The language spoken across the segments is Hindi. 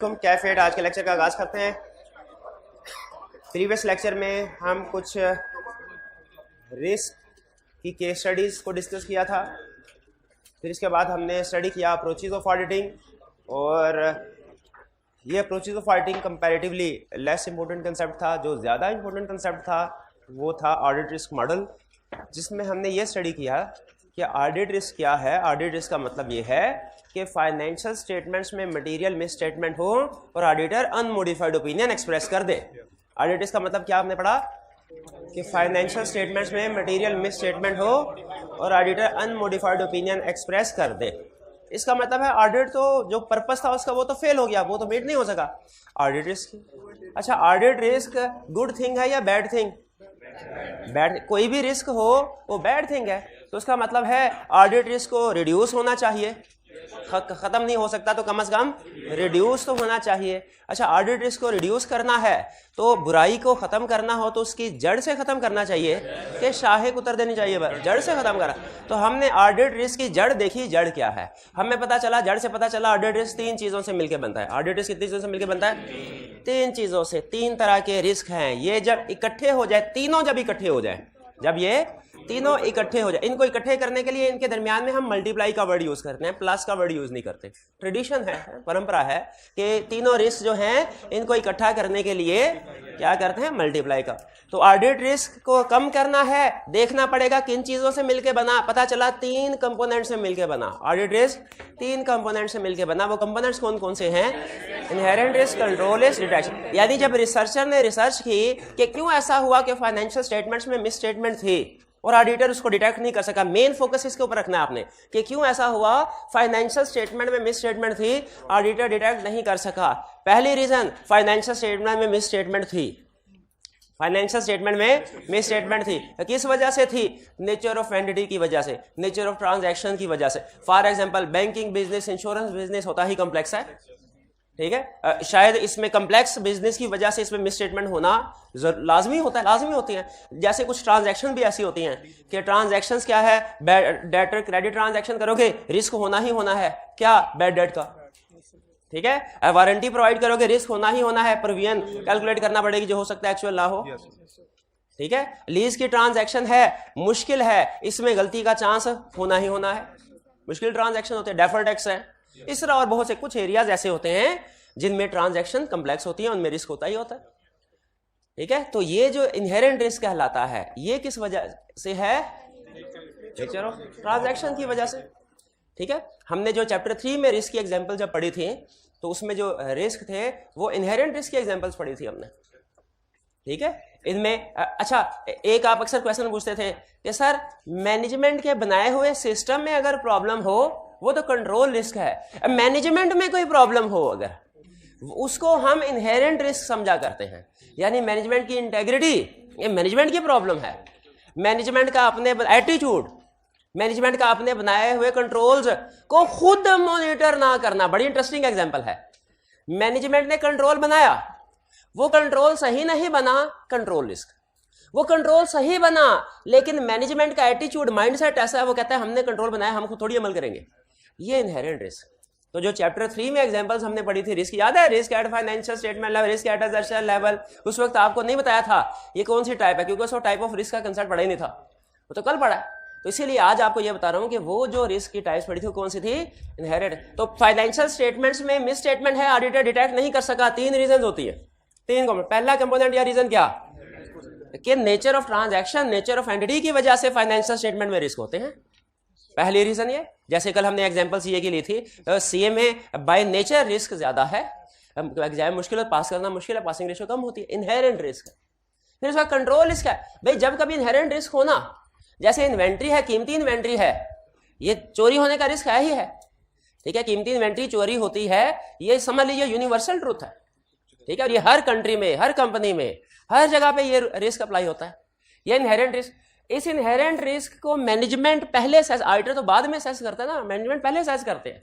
तुम कैफेट आज के लेक्चर का आगाज़ करते हैं। प्रीवियस लेक्चर में हम कुछ रिस्क की केस स्टडीज़ को डिस्कस किया था। फिर इसके बाद हमने स्टडी किया अप्रोचेज ऑफ ऑडिटिंग, और ये approaches of auditing comparatively less important concept था। जो ज़्यादा इंपॉर्टेंट कंसेप्ट था वो था ऑडिट रिस्क मॉडल, जिसमें हमने ये स्टडी किया कि ऑडिट रिस्क क्या है। ऑडिट रिस्क का मतलब ये है कि फाइनेंशियल स्टेटमेंट्स में मटेरियल मिस स्टेटमेंट हो और ऑडिटर अनमोडिफाइड ओपिनियन एक्सप्रेस कर दे। ऑडिट रिस्क का मतलब क्या आपने पढ़ा कि फाइनेंशियल स्टेटमेंट्स में मटेरियल मिस स्टेटमेंट हो और ऑडिटर अनमोडिफाइड ओपिनियन एक्सप्रेस कर दे। इसका मतलब है ऑडिट तो जो पर्पस था उसका वो तो फेल हो गया, वो तो मीट नहीं हो सका। ऑडिट रिस्क, अच्छा ऑडिट रिस्क गुड थिंग है या बैड थिंग? बैड। कोई भी रिस्क हो वो बैड थिंग है, तो उसका मतलब है ऑडिट रिस्क को रिड्यूस होना चाहिए। खत्म नहीं हो सकता तो कम से कम रिड्यूस तो होना चाहिए। अच्छा ऑडिट रिस्क को रिड्यूस करना है तो बुराई को खत्म करना हो तो उसकी जड़ से खत्म करना चाहिए कि शाहे उतर देनी चाहिए, जड़ से खत्म करा। तो हमने ऑडिट रिस्क की जड़ देखी। जड़ क्या है हमें पता चला, जड़ से पता चला ऑडिट रिस्क तीन चीजों से मिलकर बनता है। ऑडिट रिस्क कितनी चीजों से मिलकर बनता है? तीन चीजों से। तीन तरह के रिस्क हैं। ये जब इकट्ठे हो जाए, तीनों जब इकट्ठे हो जाए, जब ये तीनों इकट्ठे हो जाए, इनको इकट्ठे करने के लिए इनके दरमियान में हम मल्टीप्लाई का वर्ड यूज करते हैं, प्लस का वर्ड यूज नहीं करते। ट्रेडिशन है, परंपरा है कि तीनों रिस्क जो हैं इनको इकट्ठा करने के लिए क्या करते हैं? मल्टीप्लाई का। तो ऑडिट रिस्क को कम करना है, देखना पड़ेगा किन चीजों से मिलके बना। पता चला तीन कंपोनेंट से मिलके बना। ऑडिट रिस्क तीन कंपोनेंट से मिलके बना। वो कंपोनेंट्स कौन कौन से हैं? Inherent risk, control risk, detection. यानी जब रिसर्चर ने रिसर्च की कि क्यों ऐसा हुआ कि फाइनेंशियल स्टेटमेंट्स में मिस स्टेटमेंट थी और ऑडिटर उसको डिटेक्ट नहीं कर सका, मेन फोकस इसके ऊपर रखना है आपने कि क्यों ऐसा हुआ, फाइनेंशियल स्टेटमेंट में मिस स्टेटमेंट थी, ऑडिटर डिटेक्ट नहीं कर सका। पहली रीजन फाइनेंशियल स्टेटमेंट में मिस स्टेटमेंट थी। फाइनेंशियल स्टेटमेंट में मिस स्टेटमेंट थी, किस वजह से थी? नेचर ऑफ एंटिटी की वजह से, नेचर ऑफ ट्रांजैक्शन की वजह से। For example banking business, insurance business होता ही कॉम्प्लेक्स है, ठीक है। शायद इसमें कॉम्प्लेक्स बिजनेस की वजह से इसमें मिस स्टेटमेंट होना लाजमी होता है, लाजमी होती है। जैसे कुछ ट्रांजैक्शन भी ऐसी होती हैं कि ट्रांजैक्शंस क्या है, डेटर क्रेडिट ट्रांजैक्शन करोगे रिस्क होना ही होना है, क्या? बैड डेट का, ठीक है। वारंटी प्रोवाइड करोगे रिस्क होना ही होना है, प्रोविजन कैलकुलेट करना पड़ेगी जो हो सकता है एक्चुअल ना हो, ठीक है। लीज की ट्रांजैक्शन है, मुश्किल है, इसमें गलती का चांस होना ही होना है, मुश्किल ट्रांजैक्शन होते हैं। डेफर्ड टैक्स है, इस तरह और बहुत से कुछ एरियाज ऐसे होते हैं जिनमें ट्रांजैक्शन कॉम्प्लेक्स होती है, उनमें रिस्क होता ही होता है, ठीक है। तो ये जो इनहेरेंट रिस्क कहलाता है ये किस वजह से है? नेचर ऑफ ट्रांजैक्शन की वजह से, ठीक है। हमने जो चैप्टर 3 में रिस्क की एग्जांपल जब पढ़ी थी तो उसमें जो रिस्क थे वो इनहेरेंट रिस्क की एग्जांपल्स पढ़ी थी हमने, ठीक है। इनमें अच्छा एक आप अक्सर क्वेश्चन पूछते थे कि सर मैनेजमेंट के बनाए हुए सिस्टम में अगर प्रॉब्लम हो वो तो कंट्रोल रिस्क है, मैनेजमेंट में कोई प्रॉब्लम हो अगर उसको हम इनहेरेंट रिस्क समझा करते हैं। यानी मैनेजमेंट की इंटेग्रिटी ये मैनेजमेंट की प्रॉब्लम है, मैनेजमेंट का अपने एटीट्यूड, मैनेजमेंट का अपने बनाए हुए कंट्रोल्स को खुद मॉनिटर ना करना। बड़ी इंटरेस्टिंग एग्जांपल है। मैनेजमेंट ने कंट्रोल बनाया, वो कंट्रोल सही नहीं बना, कंट्रोल रिस्क। वो कंट्रोल सही बना लेकिन मैनेजमेंट का एटीट्यूड, माइंडसेट ऐसा है, वो कहता है हमने कंट्रोल बनाया, हम खुद थोड़ी अमल करेंगे, ये इनहेरेंट रिस्क। तो जो चैप्टर 3 में एग्जांपल्स हमने पढ़ी थी रिस्क, याद है? Risk at financial statement level, risk at asset level. उस वक्त आपको नहीं बताया था ये कौन सी टाइप है, क्योंकि उस टाइप ऑफ रिस्क का कंसेप्ट पढ़ा ही नहीं था, वो तो कल पढ़ा है। तो इसीलिए आज आपको ये बता रहा हूं कि वो जो रिस्क की टाइप्स पढ़ी थी वो कौन सी थी? इनहेरेंट। तो फाइनेंशियल स्टेटमेंट्स में मिस स्टेटमेंट है, ऑडिटर डिटेक्ट नहीं कर सका, तीन रीजन होती है, तीन कंपोनेंट। पहला कंपोनेंट या रीजन क्या कि nature of transaction, nature of entity की वजह से फाइनेंशियल स्टेटमेंट में रिस्क होते हैं, पहली रीजन ये। जैसे कल हमने एग्जांपल सीए की ली थी, सीए में बाय नेचर रिस्क ज्यादा है, एग्जाम मुश्किल है, पास करना मुश्किल है, पासिंग रेशियो कम होती है, इनहेरेंट रिस्क है। फिर उसका कंट्रोल रिस्क है। भाई जब कभी इनहेरेंट रिस्क होना, जैसे इन्वेंट्री है, कीमती इन्वेंट्री है, ये चोरी होने का रिस्क है ही है, ठीक है। कीमती इन्वेंट्री चोरी होती है, ये समझ लीजिए यूनिवर्सल ट्रूथ है, ठीक है। और ये हर कंट्री में, हर कंपनी में, हर जगह पे ये रिस्क अप्लाई होता है, ये इनहेरेंट रिस्क। इस इनहेरेंट रिस्क को मैनेजमेंट पहले सेस, ऑडिटर तो बाद में सेस करता है ना, मैनेजमेंट पहले सेस करते हैं,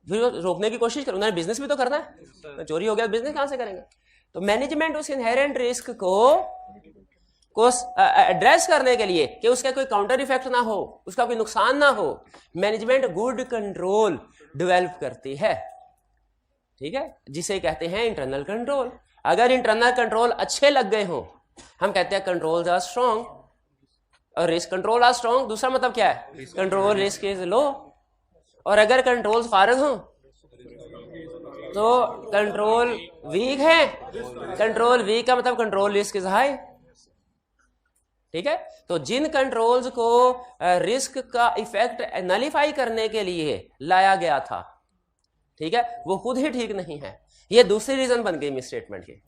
फिर रोकने की कोशिश करें। उन्होंने बिजनेस भी तो करना है, चोरी हो गया बिजनेस कहां से करेंगे? तो मैनेजमेंट उस इनहेरेंट रिस्क को एड्रेस करने के लिए कि उसका कोई काउंटर इफेक्ट ना हो, उसका कोई नुकसान ना हो, मैनेजमेंट गुड कंट्रोल डेवलप करती है, ठीक है, जिसे कहते हैं इंटरनल कंट्रोल। अगर इंटरनल कंट्रोल अच्छे लग गए हों, हम कहते हैं कंट्रोल्स आर स्ट्रॉन्ग, और रिस्क कंट्रोल आर स्ट्रॉन्ग दूसरा मतलब क्या है, कंट्रोल रिस्क इज लो। और अगर कंट्रोल्स फारग हों तो कंट्रोल वीक है, कंट्रोल वीक का मतलब कंट्रोल रिस्क इज हाई। ठीक है, तो जिन कंट्रोल्स को रिस्क का इफेक्ट नलीफाई करने के लिए लाया गया था, ठीक है, वो खुद ही ठीक नहीं है। ये दूसरी रीजन बन गई मिस स्टेटमेंट की।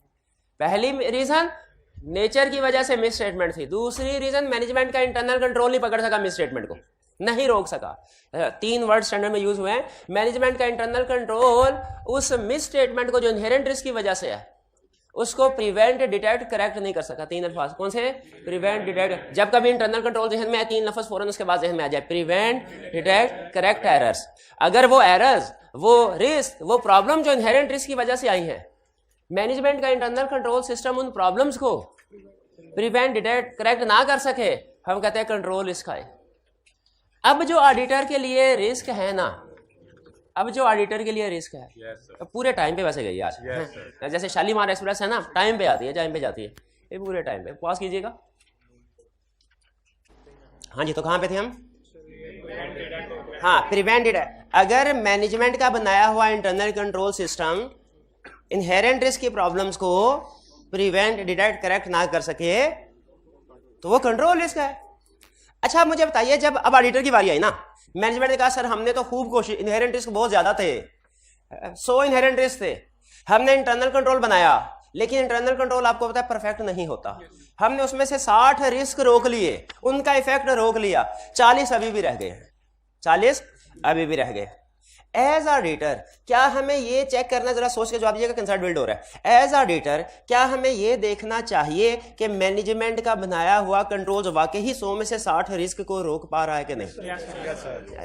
पहली रीजन नेचर की वजह से मिस स्टेटमेंट थी, दूसरी रीजन मैनेजमेंट का इंटरनल कंट्रोल नहीं पकड़ सका, मिस स्टेटमेंट को नहीं रोक सका। 3 वर्ड स्टैंडर्ड में यूज हुए हैं। मैनेजमेंट का इंटरनल कंट्रोल उस मिस स्टेटमेंट को जो इनहेरेंट रिस्क की वजह से है उसको प्रिवेंट, डिटेक्ट, करेक्ट नहीं कर सका। 3 अल्फाज कौन से, प्रिवेंट, डिटेक्ट। जब कभी इंटरनल कंट्रोल जहन में आए 3 लफ्ज फौरन उसके बाद जहन में आ जाए, प्रिवेंट, डिटेक्ट, करेक्ट एरर्स। अगर वो एरर्स, वो रिस्क, वो प्रॉब्लम जो इनहेरेंट रिस्क की वजह से आई है, मैनेजमेंट का इंटरनल कंट्रोल सिस्टम उन प्रॉब्लम्स को प्रिवेंट, डिटेक्ट, करेक्ट ना कर सके, हम कहते हैं कंट्रोल रिस्क है। अब जो ऑडिटर के लिए रिस्क है ना, अब जो ऑडिटर के लिए रिस्क है, तो पूरे टाइम पे वैसे गई यार, जैसे शालीमार एक्सप्रेस है ना, टाइम पे आती है, टाइम पे जाती है, ये पूरे टाइम पे। पॉज कीजिएगा। हाँ जी, तो कहाँ पे थे हम? हाँ, प्रिवेंट, डिटेक्ट। अगर मैनेजमेंट का बनाया हुआ internal control system inherent risk की प्रॉब्लम्स को प्रिवेंट, डिटेक्ट, करेक्ट ना कर सके तो वो कंट्रोल रिस्क है। अच्छा, आप मुझे बताइए, जब अब ऑडिटर की बारी आई ना, मैनेजमेंट ने कहा सर हमने तो खूब कोशिश, इनहेरेंट रिस्क बहुत ज्यादा थे, 100 इनहेरेंट रिस्क थे, हमने इंटरनल कंट्रोल बनाया, लेकिन इंटरनल कंट्रोल आपको पता है परफेक्ट नहीं होता। हमने उसमें से 60 रिस्क रोक लिए, उनका इफेक्ट रोक लिया, 40 अभी भी रह गए, 40 अभी भी रह गए। एज ऑडिटर क्या हमें ये चेक करना, जरा सोच के जवाब दीजिएगा, कंसर्ट बिल्ड हो रहा है। एज ऑडिटर क्या हमें ये देखना चाहिए कि मैनेजमेंट का बनाया हुआ कंट्रोल वाकई 100 में से 60 रिस्क को रोक पा रहा है कि नहीं?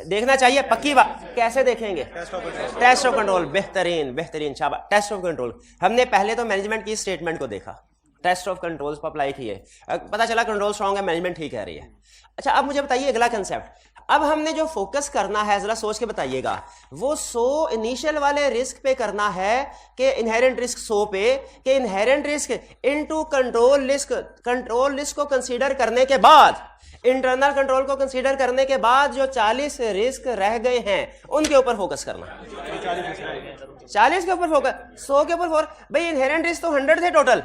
देखना चाहिए, पक्की बात। कैसे देखेंगे? Test of control. बेहतरीन, बेहतरीन, शाबाश। टेस्ट ऑफ कंट्रोल हमने पहले तो मैनेजमेंट की स्टेटमेंट को देखा, टेस्ट ऑफ कंट्रोल्स पर अप्लाई किए, पता चला कंट्रोल स्ट्रॉन्ग है, मैनेजमेंट ठीक कह रही है। अच्छा, अब मुझे बताइए अगला कंसेप्ट। अब हमने जो फोकस करना है, जरा सोच के बताइएगा, वो 100 इनिशियल वाले रिस्क पे करना है कि इनहेरेंट रिस्क 100 पे, कि inherent risk into control risk, control risk को कंसीडर करने के बाद, इंटरनल कंट्रोल को कंसीडर करने के बाद जो 40 रिस्क रह गए हैं उनके ऊपर फोकस करना। 40 के ऊपर फोकस, 100 के ऊपर फोकस। भाई इनहेरेंट रिस्क तो 100 थे टोटल।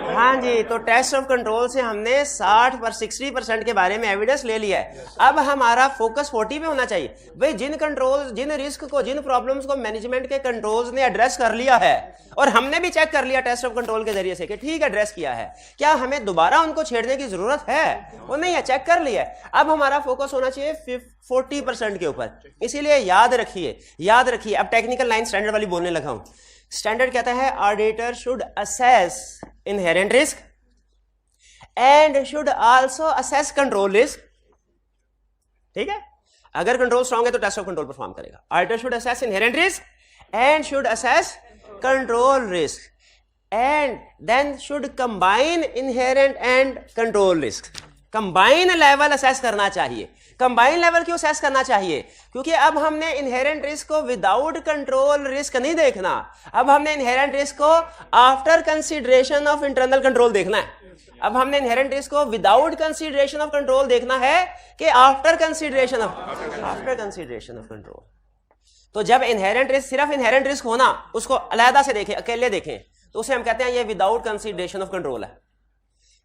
हाँ जी, तो टेस्ट ऑफ कंट्रोल से हमने 60% के बारे में एविडेंस ले लिया है। अब हमारा फोकस 40 पे होना चाहिए। भाई जिन कंट्रोल, जिन रिस्क को, जिन प्रॉब्लम्स को मैनेजमेंट के कंट्रोल्स ने एड्रेस कर लिया है, और हमने भी चेक कर लिया टेस्ट ऑफ कंट्रोल के जरिए से कि ठीक एड्रेस किया है, क्या हमें दोबारा उनको छेड़ने की जरूरत है? वो नहीं है, चेक कर लिया है। अब हमारा फोकस होना चाहिए 40% के ऊपर। इसीलिए याद रखिए, याद रखिए। अब टेक्निकल लाइन स्टैंडर्ड वाली बोलने लगा हूं। स्टैंडर्ड कहता है auditor should assess inherent risk and should also assess control risk. ठीक है, अगर कंट्रोल स्ट्रॉन्ग है तो टेस्ट ऑफ कंट्रोल परफॉर्म करेगा। Auditor should assess inherent risk and should assess control risk and then should combine inherent and control risk. Combine level assess करना चाहिए। कंबाइन लेवल क्यों असेस करना चाहिए? क्योंकि अब हमने इनहेरेंट रिस्क को विदाउट कंट्रोल रिस्क नहीं देखना, अब हमने इनहेरेंट रिस्क को after consideration of internal control देखना है। अब हमने इनहेरेंट रिस्क को विदाउट कंसीडरेशन ऑफ कंट्रोल देखना है कि आफ्टर कंसीडरेशन ऑफ कंट्रोल। तो जब इनहेरेंट रिस्क, सिर्फ इनहेरेंट रिस्क होना, उसको अलहदा से देखें, अकेले देखें, तो उसे हम कहते हैं ये विदाउट कंसीडरेशन ऑफ कंट्रोल है।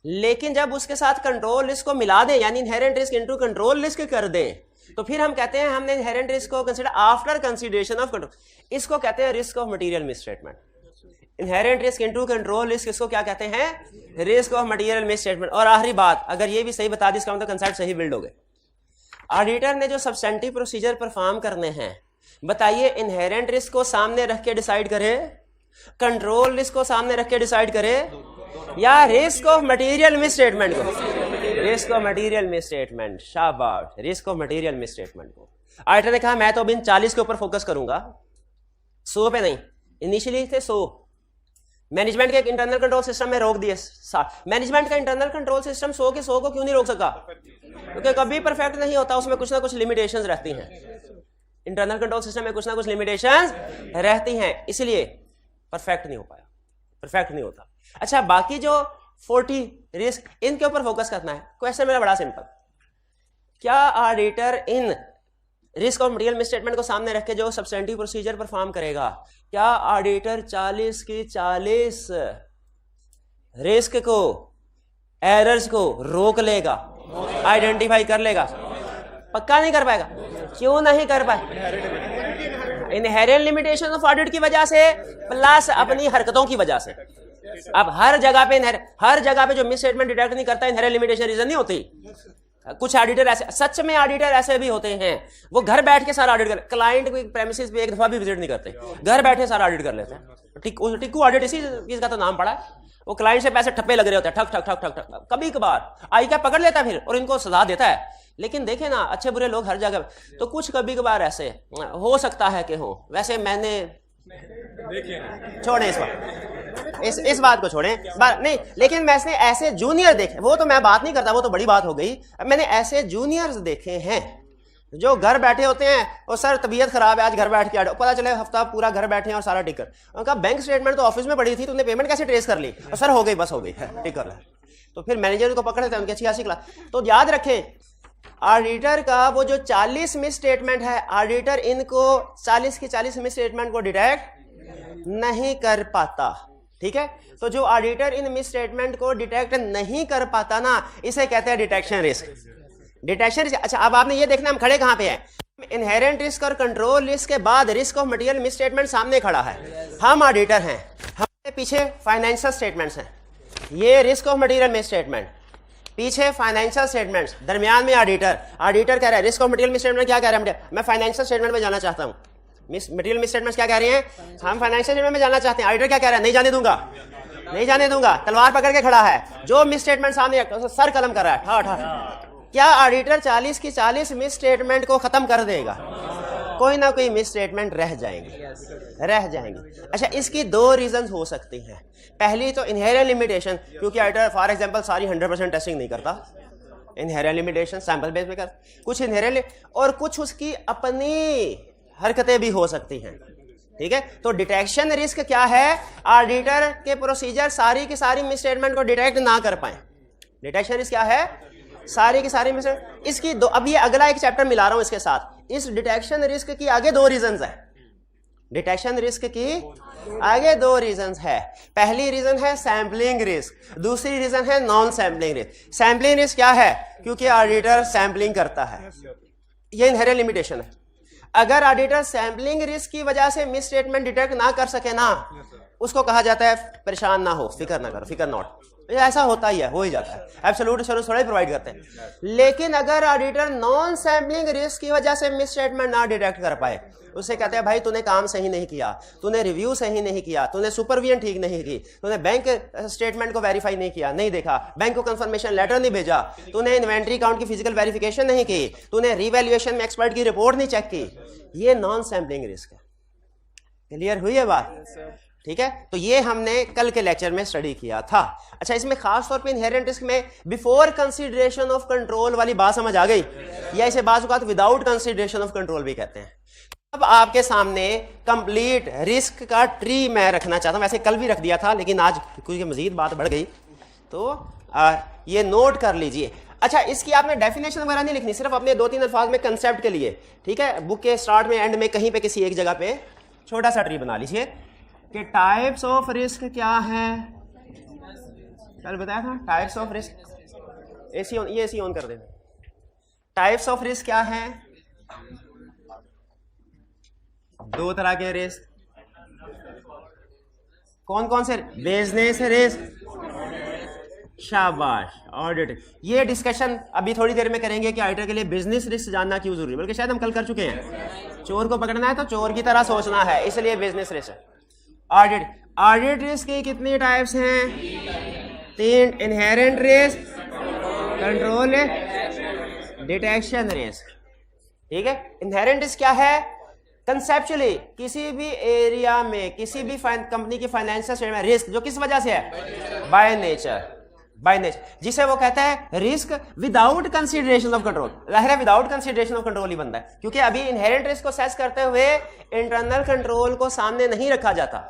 लेकिन जब उसके साथ कंट्रोल रिस्क को मिला दें, यानी inherent risk into control risk कर दें, तो फिर हम कहते हैं हमने इनहेरेंट रिस्क को consider after consideration of control. इसको कहते हैं risk of material misstatement. Inherent risk into control risk, इसको क्या कहते हैं? Risk of material misstatement. और आखिरी बात, अगर ये भी सही बता दी, इसका मतलब कंसेप्ट सही बिल्ड हो गए। ऑडिटर ने जो सब्सटेंटिव प्रोसीजर परफॉर्म करने हैं, बताइए इनहेरेंट रिस्क को सामने रख के डिसाइड करे, कंट्रोल रिस्क को सामने रख के डिसाइड करे, या रिस्क ऑफ मटेरियल मिसस्टेटमेंट को? Risk of material misstatement. शाबाश, रिस्क ऑफ मटेरियल मिसस्टेटमेंट को। ऑडिटर ने कहा मैं तो बिन 40 के ऊपर फोकस करूंगा, 100 पे नहीं। इनिशियली थे 100, मैनेजमेंट के इंटरनल कंट्रोल सिस्टम में रोक दिए। मैनेजमेंट का इंटरनल कंट्रोल सिस्टम 100 के 100 को क्यों नहीं रोक सका? क्योंकि कभी परफेक्ट नहीं होता, उसमें कुछ ना कुछ लिमिटेशंस रहती हैं। इंटरनल कंट्रोल सिस्टम में कुछ ना कुछ लिमिटेशंस रहती हैं, इसलिए परफेक्ट नहीं हो पाया, परफेक्ट नहीं होता। अच्छा, बाकी जो 40 रिस्क, इनके ऊपर फोकस करना है। क्वेश्चन मेरा बड़ा सिंपल, क्या auditor in risk of material misstatement को सामने रख के जो सब्सटेंटिव प्रोसीजर परफॉर्म करेगा, क्या ऑडिटर 40 की 40 रिस्क को, एरर्स को रोक लेगा, आइडेंटिफाई कर लेगा? पक्का नहीं कर पाएगा। क्यों नहीं कर पाए? इनहेरेंट लिमिटेशन ऑफ ऑडिट की वजह से प्लस अपनी हरकतों की वजह से। अब हर जगह पे जो मिस स्टेटमेंट डिटेक्ट नहीं करता, इनहेरेंट लिमिटेशन रीजन नहीं होती। कुछ ऑडिटर ऐसे, सच में ऑडिटर ऐसे भी होते हैं, वो घर बैठ के सारा ऑडिट कर, क्लाइंट को प्रेमिसेस पे एक दफा भी विजिट नहीं करते, घर बैठे सारा ऑडिट कर लेते हैं। टिक्कू ऑडिट इसी चीज का तो नाम पड़ा है। वो क्लाइंट से पैसे ठप्पे लग रहे होते हैं, ठक ठक ठक ठक ठक, कभी कभार आई क्या पकड़ लेता है फिर और इनको सजा देता है। लेकिन देखे ना, अच्छे बुरे लोग हर जगह, तो कुछ कभी कभार ऐसे हो सकता है कि हो। वैसे मैंने छोड़े इस बात को छोड़ें, नहीं, लेकिन मैंने ऐसे जूनियर देखे, वो तो मैं बात नहीं करता, वो तो बड़ी बात हो गई। मैंने ऐसे जूनियर्स देखे हैं जो घर बैठे होते हैं और सर तबीयत खराब है, आज घर बैठ के पता चले हफ्ता पूरा घर बैठे हैं और सारा टिकर। उनका बैंक स्टेटमेंट तो ऑफिस में पड़ी थी, तूने पेमेंट कैसे ट्रेस कर ली? और सर हो गई, बस हो गई है, टिकर। तो फिर मैनेजर को पकड़ लेते हैं, उनकी 86 क्लास। तो याद रखें, ऑडिटर का वो जो 40 मिस स्टेटमेंट है, ऑडिटर इनको 40 की 40 मिस स्टेटमेंट को डिटेक्ट नहीं कर पाता। ठीक है, तो जो ऑडिटर इन मिस स्टेटमेंट को डिटेक्ट नहीं कर पाता ना, इसे कहते हैं डिटेक्शन रिस्क। Detection risk. अच्छा, अब आपने ये देखना हम खड़े कहां पे हैं। इनहेरेंट रिस्क और कंट्रोल रिस्क के बाद risk of material miss statement सामने खड़ा है। हम ऑडिटर हैं, हमारे पीछे फाइनेंशियल स्टेटमेंट्स हैं, ये risk of material miss statement, पीछे फाइनेंशियल स्टेटमेंट्स, दरमियान में ऑडिटर। ऑडिटर कह रहा है risk of material miss statement क्या कह रहा है, मैं फाइनेंशियल स्टेटमेंट में जाना चाहता हूं। मटेरियल मिस स्टेटमेंट क्या कह रही हैं, हम फाइनेंशियल स्टेटमेंट में जाना चाहते हैं। ऑडिटर क्या कह रहा है, नहीं जाने दूंगा, नहीं जाने दूंगा, तलवार पकड़ के खड़ा है। जो मिस स्टेटमेंट सामने सर कलम कर रहा है, ठा ठा। क्या ऑडिटर 40 की 40 मिस स्टेटमेंट को खत्म कर देगा? कोई ना कोई मिस स्टेटमेंट रह जाएंगे। अच्छा, इसकी दो रीजंस हो सकती हैं। पहली तो इनहेरेंट लिमिटेशन, क्योंकि ऑडिटर फॉर एग्जांपल सारी 100% टेस्टिंग नहीं करता, इनहेरेंट लिमिटेशन सैंपल बेस पे कर, कुछ इनहेरेंट और कुछ उसकी अपनी हरकतें भी हो सकती हैं। ठीक है, तो डिटेक्शन रिस्क क्या है, ऑडिटर के प्रोसीजर सारी की सारी मिस स्टेटमेंट को डिटेक्ट ना कर पाए। डिटेक्शन रिस्क क्या है, सारी की सारी मिस। इसकी दो, अब ये अगला एक चैप्टर मिला रहा हूं इसके साथ। इस डिटेक्शन रिस्क की आगे दो रीजंस है। डिटेक्शन रिस्क की आगे दो रीजंस है। पहली रीजन है सैंपलिंग रिस्क, दूसरी रीजन है non sampling risk. Sampling risk क्या है, क्योंकि ऑडिटर सैंपलिंग करता है, ये इनहेरेंट लिमिटेशन है। अगर ऑडिटर सैंपलिंग रिस्क की वजह से मिस स्टेटमेंट डिटेक्ट ना कर सके ना, उसको कहा जाता है परेशान ना हो, फिक्र ना करो, फिक्र नॉट। ऐसा होता ही है, हो ही जाता है, एब्सोल्यूट एश्योरेंस थोड़ा ही प्रोवाइड करते हैं। लेकिन अगर ऑडिटर नॉन सैंपलिंग रिस्क की वजह से मिस स्टेटमेंट ना डिटेक्ट कर पाए, उसे कहते हैं भाई तूने काम सही नहीं किया, तूने रिव्यू सही नहीं किया, तूने सुपरविजन ठीक नहीं की, तूने बैंक स्टेटमेंट को वेरीफाई नहीं किया, नहीं देखा, बैंक को कंफर्मेशन लेटर नहीं भेजा, तूने इन्वेंट्री अकाउंट की फिजिकल वेरिफिकेशन नहीं की, तूने रीवैल्यूएशन में एक्सपर्ट की रिपोर्ट नहीं चेक की, ये नॉन सैंपलिंग रिस्क है। क्लियर हुई है बात? ठीक है, तो ये हमने कल के लेक्चर में स्टडी किया था। अच्छा, इसमें खास तौर पे इनहेरेंट रिस्क में बिफोर कंसीडरेशन ऑफ कंट्रोल वाली बात समझ आ गई, या इसे बात का विदाउट कंसीडरेशन ऑफ कंट्रोल भी कहते हैं। अब आपके सामने कंप्लीट रिस्क का ट्री मैं रखना चाहता हूं, वैसे कल भी रख दिया था लेकिन आज क्योंकि मजीद बात बढ़ गई तो ये नोट कर लीजिए। अच्छा, इसकी आपने डेफिनेशन वगैरह नहीं लिखनी, सिर्फ अपने 2-3 अल्फाज में कंसेप्ट के लिए। ठीक है, बुक के स्टार्ट में एंड में कहीं पे किसी एक जगह पे छोटा सा ट्री बना लीजिए कि टाइप्स ऑफ रिस्क क्या है। कल बताया था types of risk, AC on, ये एसी ऑन कर दे। टाइप्स ऑफ रिस्क क्या है, दो तरह के रिस्क। कौन कौन से? बिजनेस रिस्क, शाबाश, ऑडिट। ये डिस्कशन अभी थोड़ी देर में करेंगे कि ऑडिटर के लिए बिजनेस रिस्क जानना क्यों जरूरी है, बल्कि शायद हम कल कर चुके हैं। चोर को पकड़ना है तो चोर की तरह सोचना है, इसलिए business risk. Audit, audit risk की कितनी टाइप्स हैं? 3, inherent risk, control, detection risk. ठीक है, इनहेरेंट रिस्क क्या है? कंसेप्चुअली किसी भी एरिया में किसी भी कंपनी की फाइनेंशियल स्टेटमेंट रिस्क जो किस वजह से है, बाय नेचर बाय नेचर, जिसे वो कहता है risk without consideration of control. जाहिर है विदाउट कंसीडरेशन ऑफ कंट्रोल ही बनता है, क्योंकि अभी इनहेरेंट रिस्क को सेस करते हुए इंटरनल कंट्रोल को सामने नहीं रखा जाता।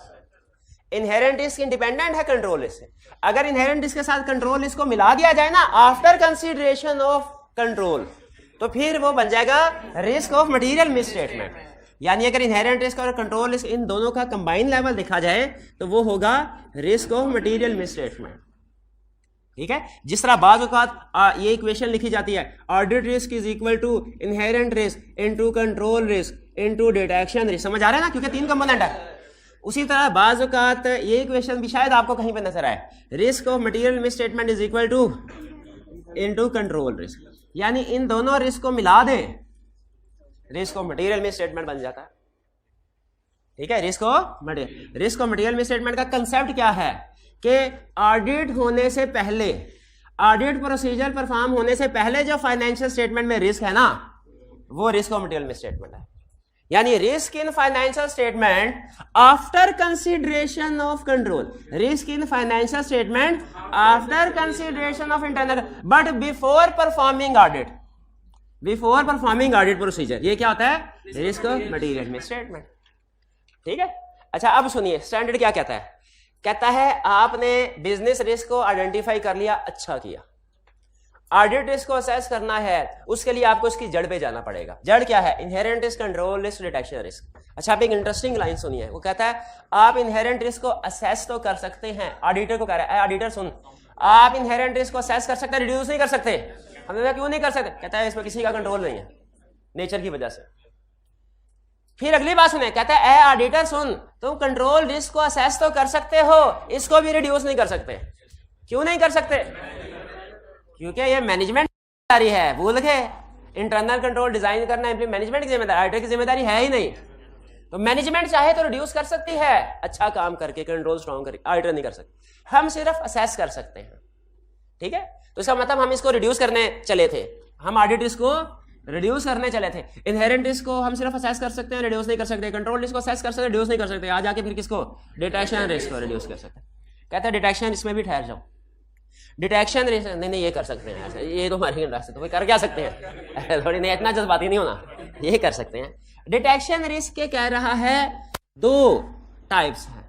इनहेरेंट रिस्क इंडिपेंडेंट है कंट्रोल रिस्क से। अगर इनहेरेंट रिस्क के साथ कंट्रोल रिस्क को मिला दिया जाए ना आफ्टर कंसीडरेशन ऑफ कंट्रोल, तो फिर वो बन जाएगा रिस्क ऑफ मटेरियल मिसस्टेटमेंट। यानी अगर इनहेरेंट रिस्क और कंट्रोल रिस्क इन दोनों का कंबाइन लेवल देखा जाए तो वो होगा रिस्क ऑफ मटेरियल मिसस्टेटमेंट। ठीक है, जिस तरह बाज़ औक़ात ये इक्वेशन लिखी जाती है, audit risk is equal to inherent risk into control risk into detection risk. समझ आ रहा है ना, क्योंकि 3 कंपोनेंट है। उसी तरह बाज़ औक़ात ये इक्वेशन भी शायद आपको कहीं पे नजर आए, risk of material misstatement is equal to into control risk, यानी इन दोनों रिस्क को मिला दें, रिस्क ऑफ मटेरियल मिसस्टेटमेंट बन जाता है। ठीक है, रिस्क ऑफ मटेरियल मिसस्टेटमेंट का कंसेप्ट क्या है कि ऑडिट होने से पहले, ऑडिट प्रोसीजर परफॉर्म होने से पहले जो फाइनेंशियल स्टेटमेंट में रिस्क है ना, वो रिस्क ऑफ मटेरियल मिसस्टेटमेंट है। यानी risk in financial statement after consideration of control, risk in financial statement after consideration of internal, but before performing audit, before performing audit procedure, ये क्या होता है, रिस्क ऑफ मटेरियल मिसस्टेटमेंट। ठीक है, अच्छा अब सुनिए स्टैंडर्ड क्या कहता है। कहता है आपने बिजनेस रिस्क को आइडेंटिफाई कर लिया, अच्छा किया। ऑडिट रिस्क को असेस करना है, उसके लिए आपको इसकी जड़ पे जाना पड़ेगा। जड़ क्या है, inherent risk, control risk, detection risk. अच्छा आप एक इंटरेस्टिंग लाइन सुनिए, वो कहता है आप इनहेरेंट रिस्क को असेस तो कर सकते हैं, ऑडिटर को कह रहा है ऑडिटर सुन, आप इनहेरेंट रिस्क को असेस कर सकते हैं, रिड्यूस नहीं कर सकते। हमने क्यों नहीं कर सकते, कहता है इसमें किसी का कंट्रोल नहीं है, नेचर की वजह से। फिर अगली बात सुने, कहता है ए ऑडिटर सुन, तुम कंट्रोल रिस्क को असेस तो कर सकते हो, इसको भी रिड्यूस नहीं कर सकते। क्यों नहीं कर सकते, क्योंकि ये मैनेजमेंट की जिम्मेदारी है। भूल गए, इंटरनल कंट्रोल डिजाइन करना मैनेजमेंट की जिम्मेदारी, ऑडिटर की जिम्मेदारी है ही नहीं। तो मैनेजमेंट चाहे तो रिड्यूस कर सकती है अच्छा काम करके, कंट्रोल स्ट्रॉन्ग करके, ऑडिटर नहीं कर सकते। हम सिर्फ असेस कर सकते हैं। ठीक है, तो इसका मतलब हम इसको रिड्यूस करने चले थे, हम ऑडिट रिस्क को रिड्यूस करने चले थे। इनहेरेंट रिस्क को हम सिर्फ असेस कर सकते हैं, रिड्यूस नहीं कर सकते। कंट्रोल रिस्क को असेस कर सकते हैं, रिड्यूस नहीं कर सकते। आज आके फिर किसको, डिटेक्शन रिस्क को रिड्यूस कर सकते हैं। कहता है डिटेक्शन इसमें भी ठहर जाओ, डिटेक्शन रिस्क नहीं ये कर सकते हैं, ये तो हमारी रास्ते, तो कर क्या सकते हैं, थोड़ी नहीं, इतना जज्बाती नहीं होना, ये कर सकते हैं। डिटेक्शन रिस्क के कह रहा है 2 टाइप्स हैं।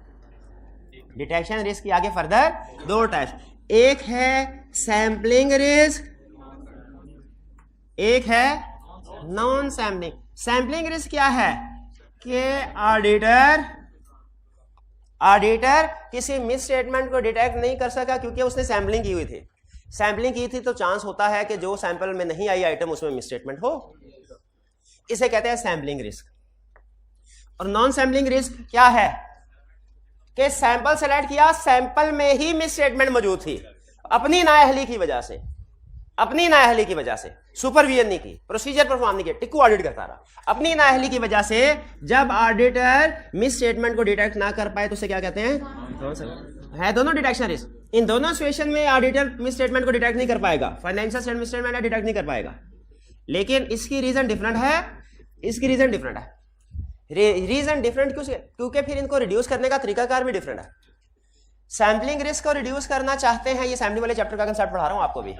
डिटेक्शन रिस्क के आगे फर्दर 2 टाइप्स, एक है सैम्पलिंग रिस्क, एक है नॉन सैम्पलिंग। सैम्पलिंग रिस्क क्या है कि ऑडिटर किसी मिस स्टेटमेंट को डिटेक्ट नहीं कर सका क्योंकि उसने सैम्पलिंग की हुई थी। सैम्पलिंग की थी तो चांस होता है कि जो सैंपल में नहीं आई आइटम उसमें मिस स्टेटमेंट हो, इसे कहते हैं सैम्पलिंग रिस्क। और नॉन सैम्पलिंग रिस्क क्या है कि सैंपल सेलेक्ट किया, सैंपल में ही मिस स्टेटमेंट मौजूद थी, अपनी नाअहली की वजह से, अपनी नाअहली की वजह से, सुपरविजन नहीं की, प्रोसीजर परफॉर्म नहीं किया, टिक्कू ऑडिट करता रहा, अपनी नाअहली की वजह से जब ऑडिटर मिस स्टेटमेंट को डिटेक्ट ना कर पाए तो उसे क्या कहते हैं, है दोनों डिटेक्शन रिस्क। इन दोनों सिचुएशन में ऑडिटर मिस स्टेटमेंट को डिटेक्ट नहीं कर पाएगा, फाइनेंशियल मिस स्टेटमेंट डिटेक्ट नहीं कर पाएगा, लेकिन इसकी रीजन डिफरेंट है, इसकी रीजन डिफरेंट है। रीजन डिफरेंट क्योंकि फिर इनको रिड्यूस करने का तरीकाकार भी डिफरेंट है। सैम्पलिंग रिस्क को रिड्यूस करना चाहते हैं, ये सैम्पलिंग वाले चैप्टर का कंसेप्ट पढ़ा रहा हूं आपको भी,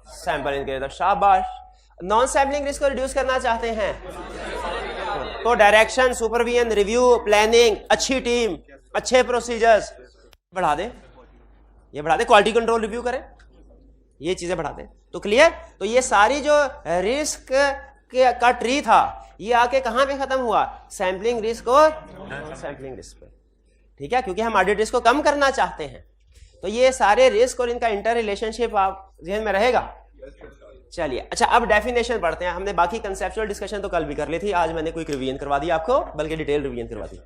सैंपलिंग के तो शाबाश। नॉन सैम्पलिंग रिस्क को रिड्यूस करना चाहते हैं तो डायरेक्शन, सुपरविजन, रिव्यू, प्लानिंग, अच्छी टीम, अच्छे प्रोसीजर्स बढ़ा दे, ये बढ़ा दे, क्वालिटी कंट्रोल रिव्यू करें, ये चीजें बढ़ा दे। तो क्लियर, तो ये सारी जो रिस्क का ट्री था ये आके कहां पे खत्म हुआ, सैम्पलिंग रिस्क और सैम्पलिंग रिस्क पे। ठीक है, क्योंकि हम ऑडिट रिस्क को कम करना चाहते हैं, तो ये सारे रिस्क और इनका इंटर रिलेशनशिप आप ध्यान में रहेगा। चलिए अच्छा, अब डेफिनेशन पढ़ते हैं। हमने बाकी कंसेप्चुअल डिस्कशन तो कल भी कर ली थी, आज मैंने क्विक रिवीजन करवा दी आपको, बल्कि डिटेल रिवीजन करवा दी।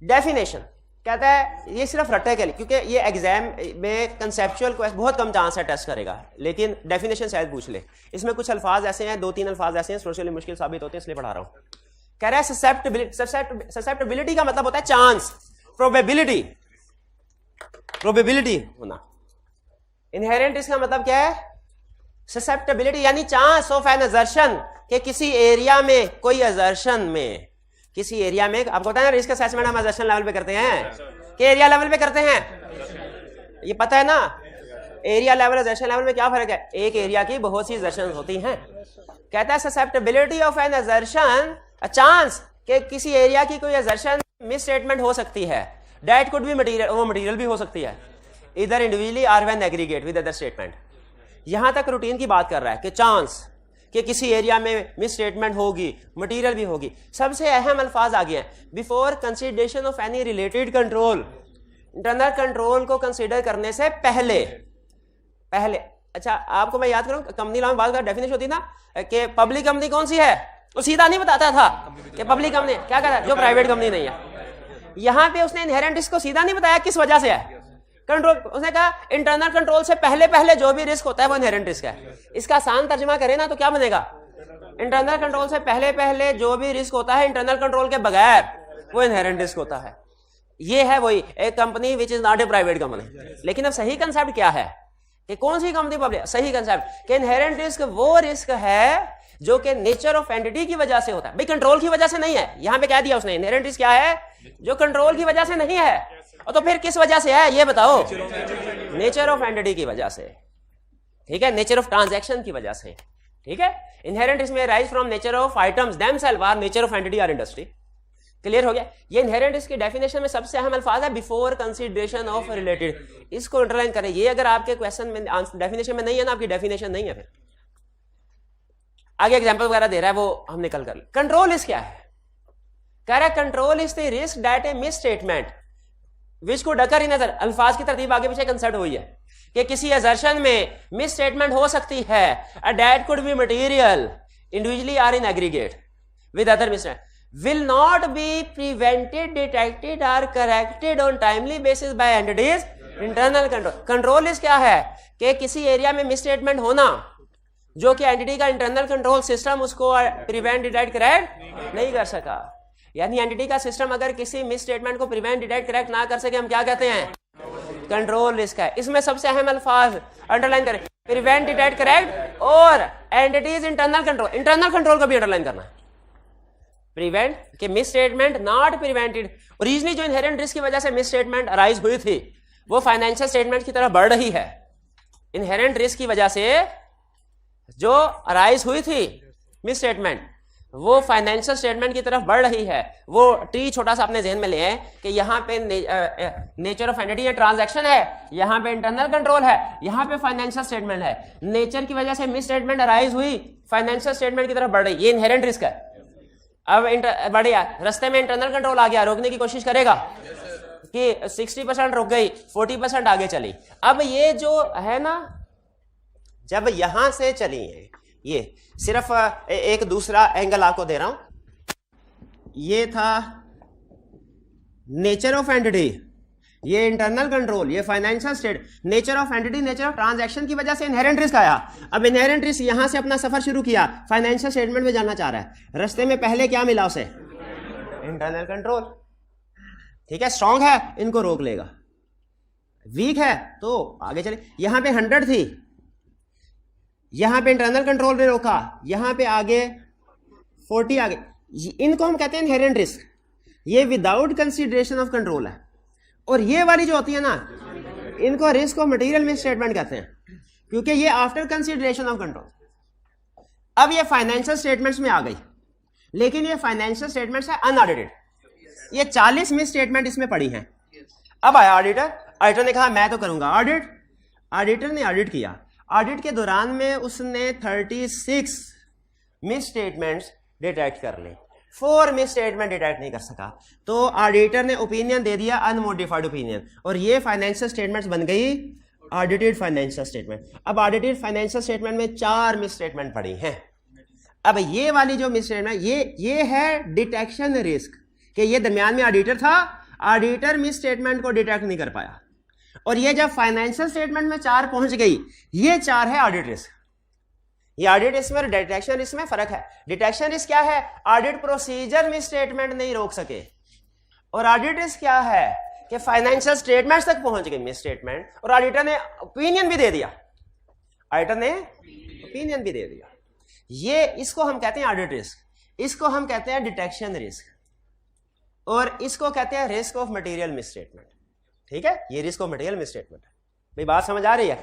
डेफिनेशन कहता है, ये सिर्फ रट्टे के लिए, क्योंकि ये एग्जाम में कंसेप्चुअल क्वेश्चन बहुत कम चांस है टेस्ट करेगा, लेकिन डेफिनेशन शायद पूछ ले। इसमें कुछ अल्फाज ऐसे हैं, 2-3 अल्फाज ऐसे हैं सोशली मुश्किल साबित होते हैं, इसलिए पढ़ा रहा हूं। कह रहा है ससेप्टेबिलिटी का मतलब होता है चांस, प्रोबेबिलिटी, प्रोबेबिलिटी होना। इनहेरेंट रिस्क का मतलब क्या है, ससेप्टेबिलिटी यानी चांस ऑफ एन असर्शन, कि किसी एरिया में, कोई असर्शन में, किसी एरिया में, आपको पता है ना रिस्क असेसमेंट हम असर्शन लेवल पे करते हैं कि एरिया लेवल पे करते हैं, ये पता है ना। एरिया लेवल एजर्शन लेवल में क्या फर्क है? एक एरिया की बहुत सी एजर्शन होती हैं। कहता है susceptibility of an assertion, a chance कि किसी एरिया की कोई एजर्शन मिस स्टेटमेंट हो सकती है, दैट कुड बी मटेरियल, वो मटेरियल भी हो सकती है, इधर individually or when aggregate with other statement. यहां तक रूटीन की बात कर रहा है कि चांस कि किसी एरिया में मिस स्टेटमेंट होगी, मटेरियल भी होगी। सबसे अहम अल्फाज आ गए हैं, before consideration of any related control, internal control को कंसीडर करने से पहले। अच्छा आपको मैं याद करूं, कंपनी लॉ में बात का डेफिनेशन होती ना कि पब्लिक कंपनी कौन सी है, वो सीधा नहीं बताता था कि पब्लिक कंपनी क्या कहता है, जो प्राइवेट कंपनी नहीं है। यहां पे उसने इनहेरेंट रिस्क को सीधा नहीं बताया किस वजह से है, कंट्रोल, उसने कहा इंटरनल कंट्रोल से पहले जो भी रिस्क होता है वो इनहेरेंट रिस्क है। इसका आसान तर्जुमा करें ना तो क्या बनेगा, इंटरनल कंट्रोल से पहले जो भी रिस्क होता है इंटरनल कंट्रोल के बगैर वो इनहेरेंट रिस्क होता है। ये है वही एक company which is not a private company. लेकिन अब सही कंसेप्ट क्या है कि कौन सी कंपनी पब्लिक, सही कंसेप्ट कि इनहेरेंट रिस्क वो रिस्क है जो कि नेचर ऑफ एंटिटी की वजह से होता है। भाई कंट्रोल की वजह से नहीं है, यहां पे कह दिया उसने इनहेरेंट रिस्क क्या है, जो कंट्रोल की वजह से नहीं है। और तो फिर किस वजह से है ये बताओ, नेचर ऑफ एंटिटी की वजह से, ठीक है, नेचर ऑफ ट्रांजैक्शन की वजह से, ठीक है। इनहेरेंट रिस्क में rise from nature of items themselves or nature of entity or industry. Clear हो गया। ये इनहेरेंट रिस्क की डेफिनेशन में सबसे अहम अल्फाज है बिफोर कंसीडरेशन ऑफ रिलेटेड। इसको अंडरलाइन करें, ये अगर आपके क्वेश्चन में डेफिनेशन में नहीं है ना, आपकी डेफिनेशन नहीं है। फिर आगे एग्जांपल वगैरह दे रहा है वो हम निकल कर। कंट्रोल रिस्क क्या है, कह रहा है control is the risk that A miss statement which को डकर इन अदर। अल्फाज की तरतीब आगे पीछे कंसर्ट हुई है कि किसी असर्शन में मिस स्टेटमेंट हो सकती है, that could be material individually or in aggregate with other miss, will not be prevented, detected or corrected on timely basis by entities internal control। Control इस क्या है कि किसी एरिया में मिसस्टेटमेंट होना जो कि एंटिटी का इंटरनल कंट्रोल सिस्टम उसको प्रिवेंट, डिटेक्ट, करेक्ट नहीं कर सका। यानी एंटिटी का सिस्टम अगर किसी मिसस्टेटमेंट को प्रिवेंट, डिटेक्ट, करेक्ट ना कर सके, हम क्या कहते हैं, कंट्रोल रिस्क है। इसमें सबसे अहम अल्फाज अंडरलाइन करें, प्रिवेंट, डिटेक्ट, करेक्ट और entities internal control. Internal control को भी अंडरलाइन करना है। प्रिवेंट कि miss statement not prevented, originally जो इनहेरेंट रिस्क की वजह से मिस स्टेटमेंट अराइज हुई थी वो फाइनेंशियल स्टेटमेंट की तरफ बढ़ रही है। इनहेरेंट रिस्क की वजह से जो अराइज हुई थी मिस स्टेटमेंट वो फाइनेंशियल स्टेटमेंट की तरफ बढ़ रही है। वो टी छोटा सा अपने जहन में ले आए कि यहाँ पे नेचर ऑफ एंटिटी ट्रांजैक्शन है, यहाँ पे इंटरनल कंट्रोल है, यहाँ पे फाइनेंशियल स्टेटमेंट है। नेचर की वजह से मिस स्टेटमेंट अराइज हुई, फाइनेंशियल स्टेटमेंट की तरफ बढ़ रही, ये इनहेरेंट रिस्क है। अब बढ़िया रास्ते में इंटरनल कंट्रोल आ गया, रोकने की कोशिश करेगा कि 60% रुक गई, 40% आगे चली। अब ये जो है ना, जब यहां से चली है, ये सिर्फ एक दूसरा एंगल आपको दे रहा हूं। ये था नेचर ऑफ एंटिटी, ये इंटरनल कंट्रोल, ये financial state, nature of entity, nature of transaction की वजह से इनहेरेंट रिस्क आया। अब इनहेरेंट रिस्क यहां से अपना सफर शुरू किया, फाइनेंशियल स्टेटमेंट में जाना चाह रहा है। रास्ते में पहले क्या मिला उसे, इंटरनल कंट्रोल, ठीक है, स्ट्रांग है इनको रोक लेगा, वीक है तो आगे चले। यहां पे 100 थी, यहां पे इंटरनल कंट्रोल ने रोका, यहां पे आगे 40 आगे, इनको हम कहते हैं इनहेरेंट रिस्क। ये विदाउट कंसीडरेशन ऑफ कंट्रोल है। और ये वाली जो होती है ना, इनको risk of material miss statement कहते हैं, क्योंकि ये आफ्टर कंसीडरेशन ऑफ कंट्रोल। अब ये फाइनेंशियल स्टेटमेंट्स में आ गई, लेकिन ये फाइनेंशियल स्टेटमेंट्स है अनऑडिटेड। ये 40 मिस स्टेटमेंट इसमें पड़ी हैं। अब आया ऑडिटर, ऑडिटर ने कहा मैं तो करूंगा ऑडिट। ऑडिटर ने ऑडिट किया, ऑडिट के दौरान में उसने 36 मिस स्टेटमेंट्स डिटेक्ट कर ली, 4 मिस स्टेटमेंट डिटेक्ट नहीं कर सका। तो ऑडिटर ने ओपिनियन दे दिया, अनमोडिफाइड ओपिनियन, और ये फाइनेंशियल स्टेटमेंट्स बन गई ऑडिटेड फाइनेंशियल स्टेटमेंट। अब ऑडिटेड फाइनेंशियल स्टेटमेंट में 4 मिस स्टेटमेंट पड़ी हैं। अब ये वाली जो मिस स्टेटमेंट, ये है डिटेक्शन रिस्क, कि ये दरमियान में ऑडिटर था, ऑडिटर मिस स्टेटमेंट को डिटेक्ट नहीं कर पाया, और ये जब फाइनेंशियल स्टेटमेंट में 4 पहुंच गई, ये 4 है ऑडिट रिस्क। ये ऑडिट रिस्क में और डिटेक्शन रिस्क में फर्क है। डिटेक्शन रिस्क क्या है, ऑडिट प्रोसीजर में स्टेटमेंट नहीं रोक सके, और ऑडिट रिस्क क्या है कि फाइनेंशियल स्टेटमेंट्स तक पहुंच गई मिस स्टेटमेंट, और ऑडिटर ने ओपिनियन भी दे दिया, ऑडिटर ने ओपिनियन भी दे दिया। ये इसको हम कहते हैं ऑडिट रिस्क, इसको हम कहते हैं डिटेक्शन रिस्क, और इसको कहते हैं risk of material miss statement. ठीक है, ये risk of material miss statement है। भाई बात समझ आ रही है?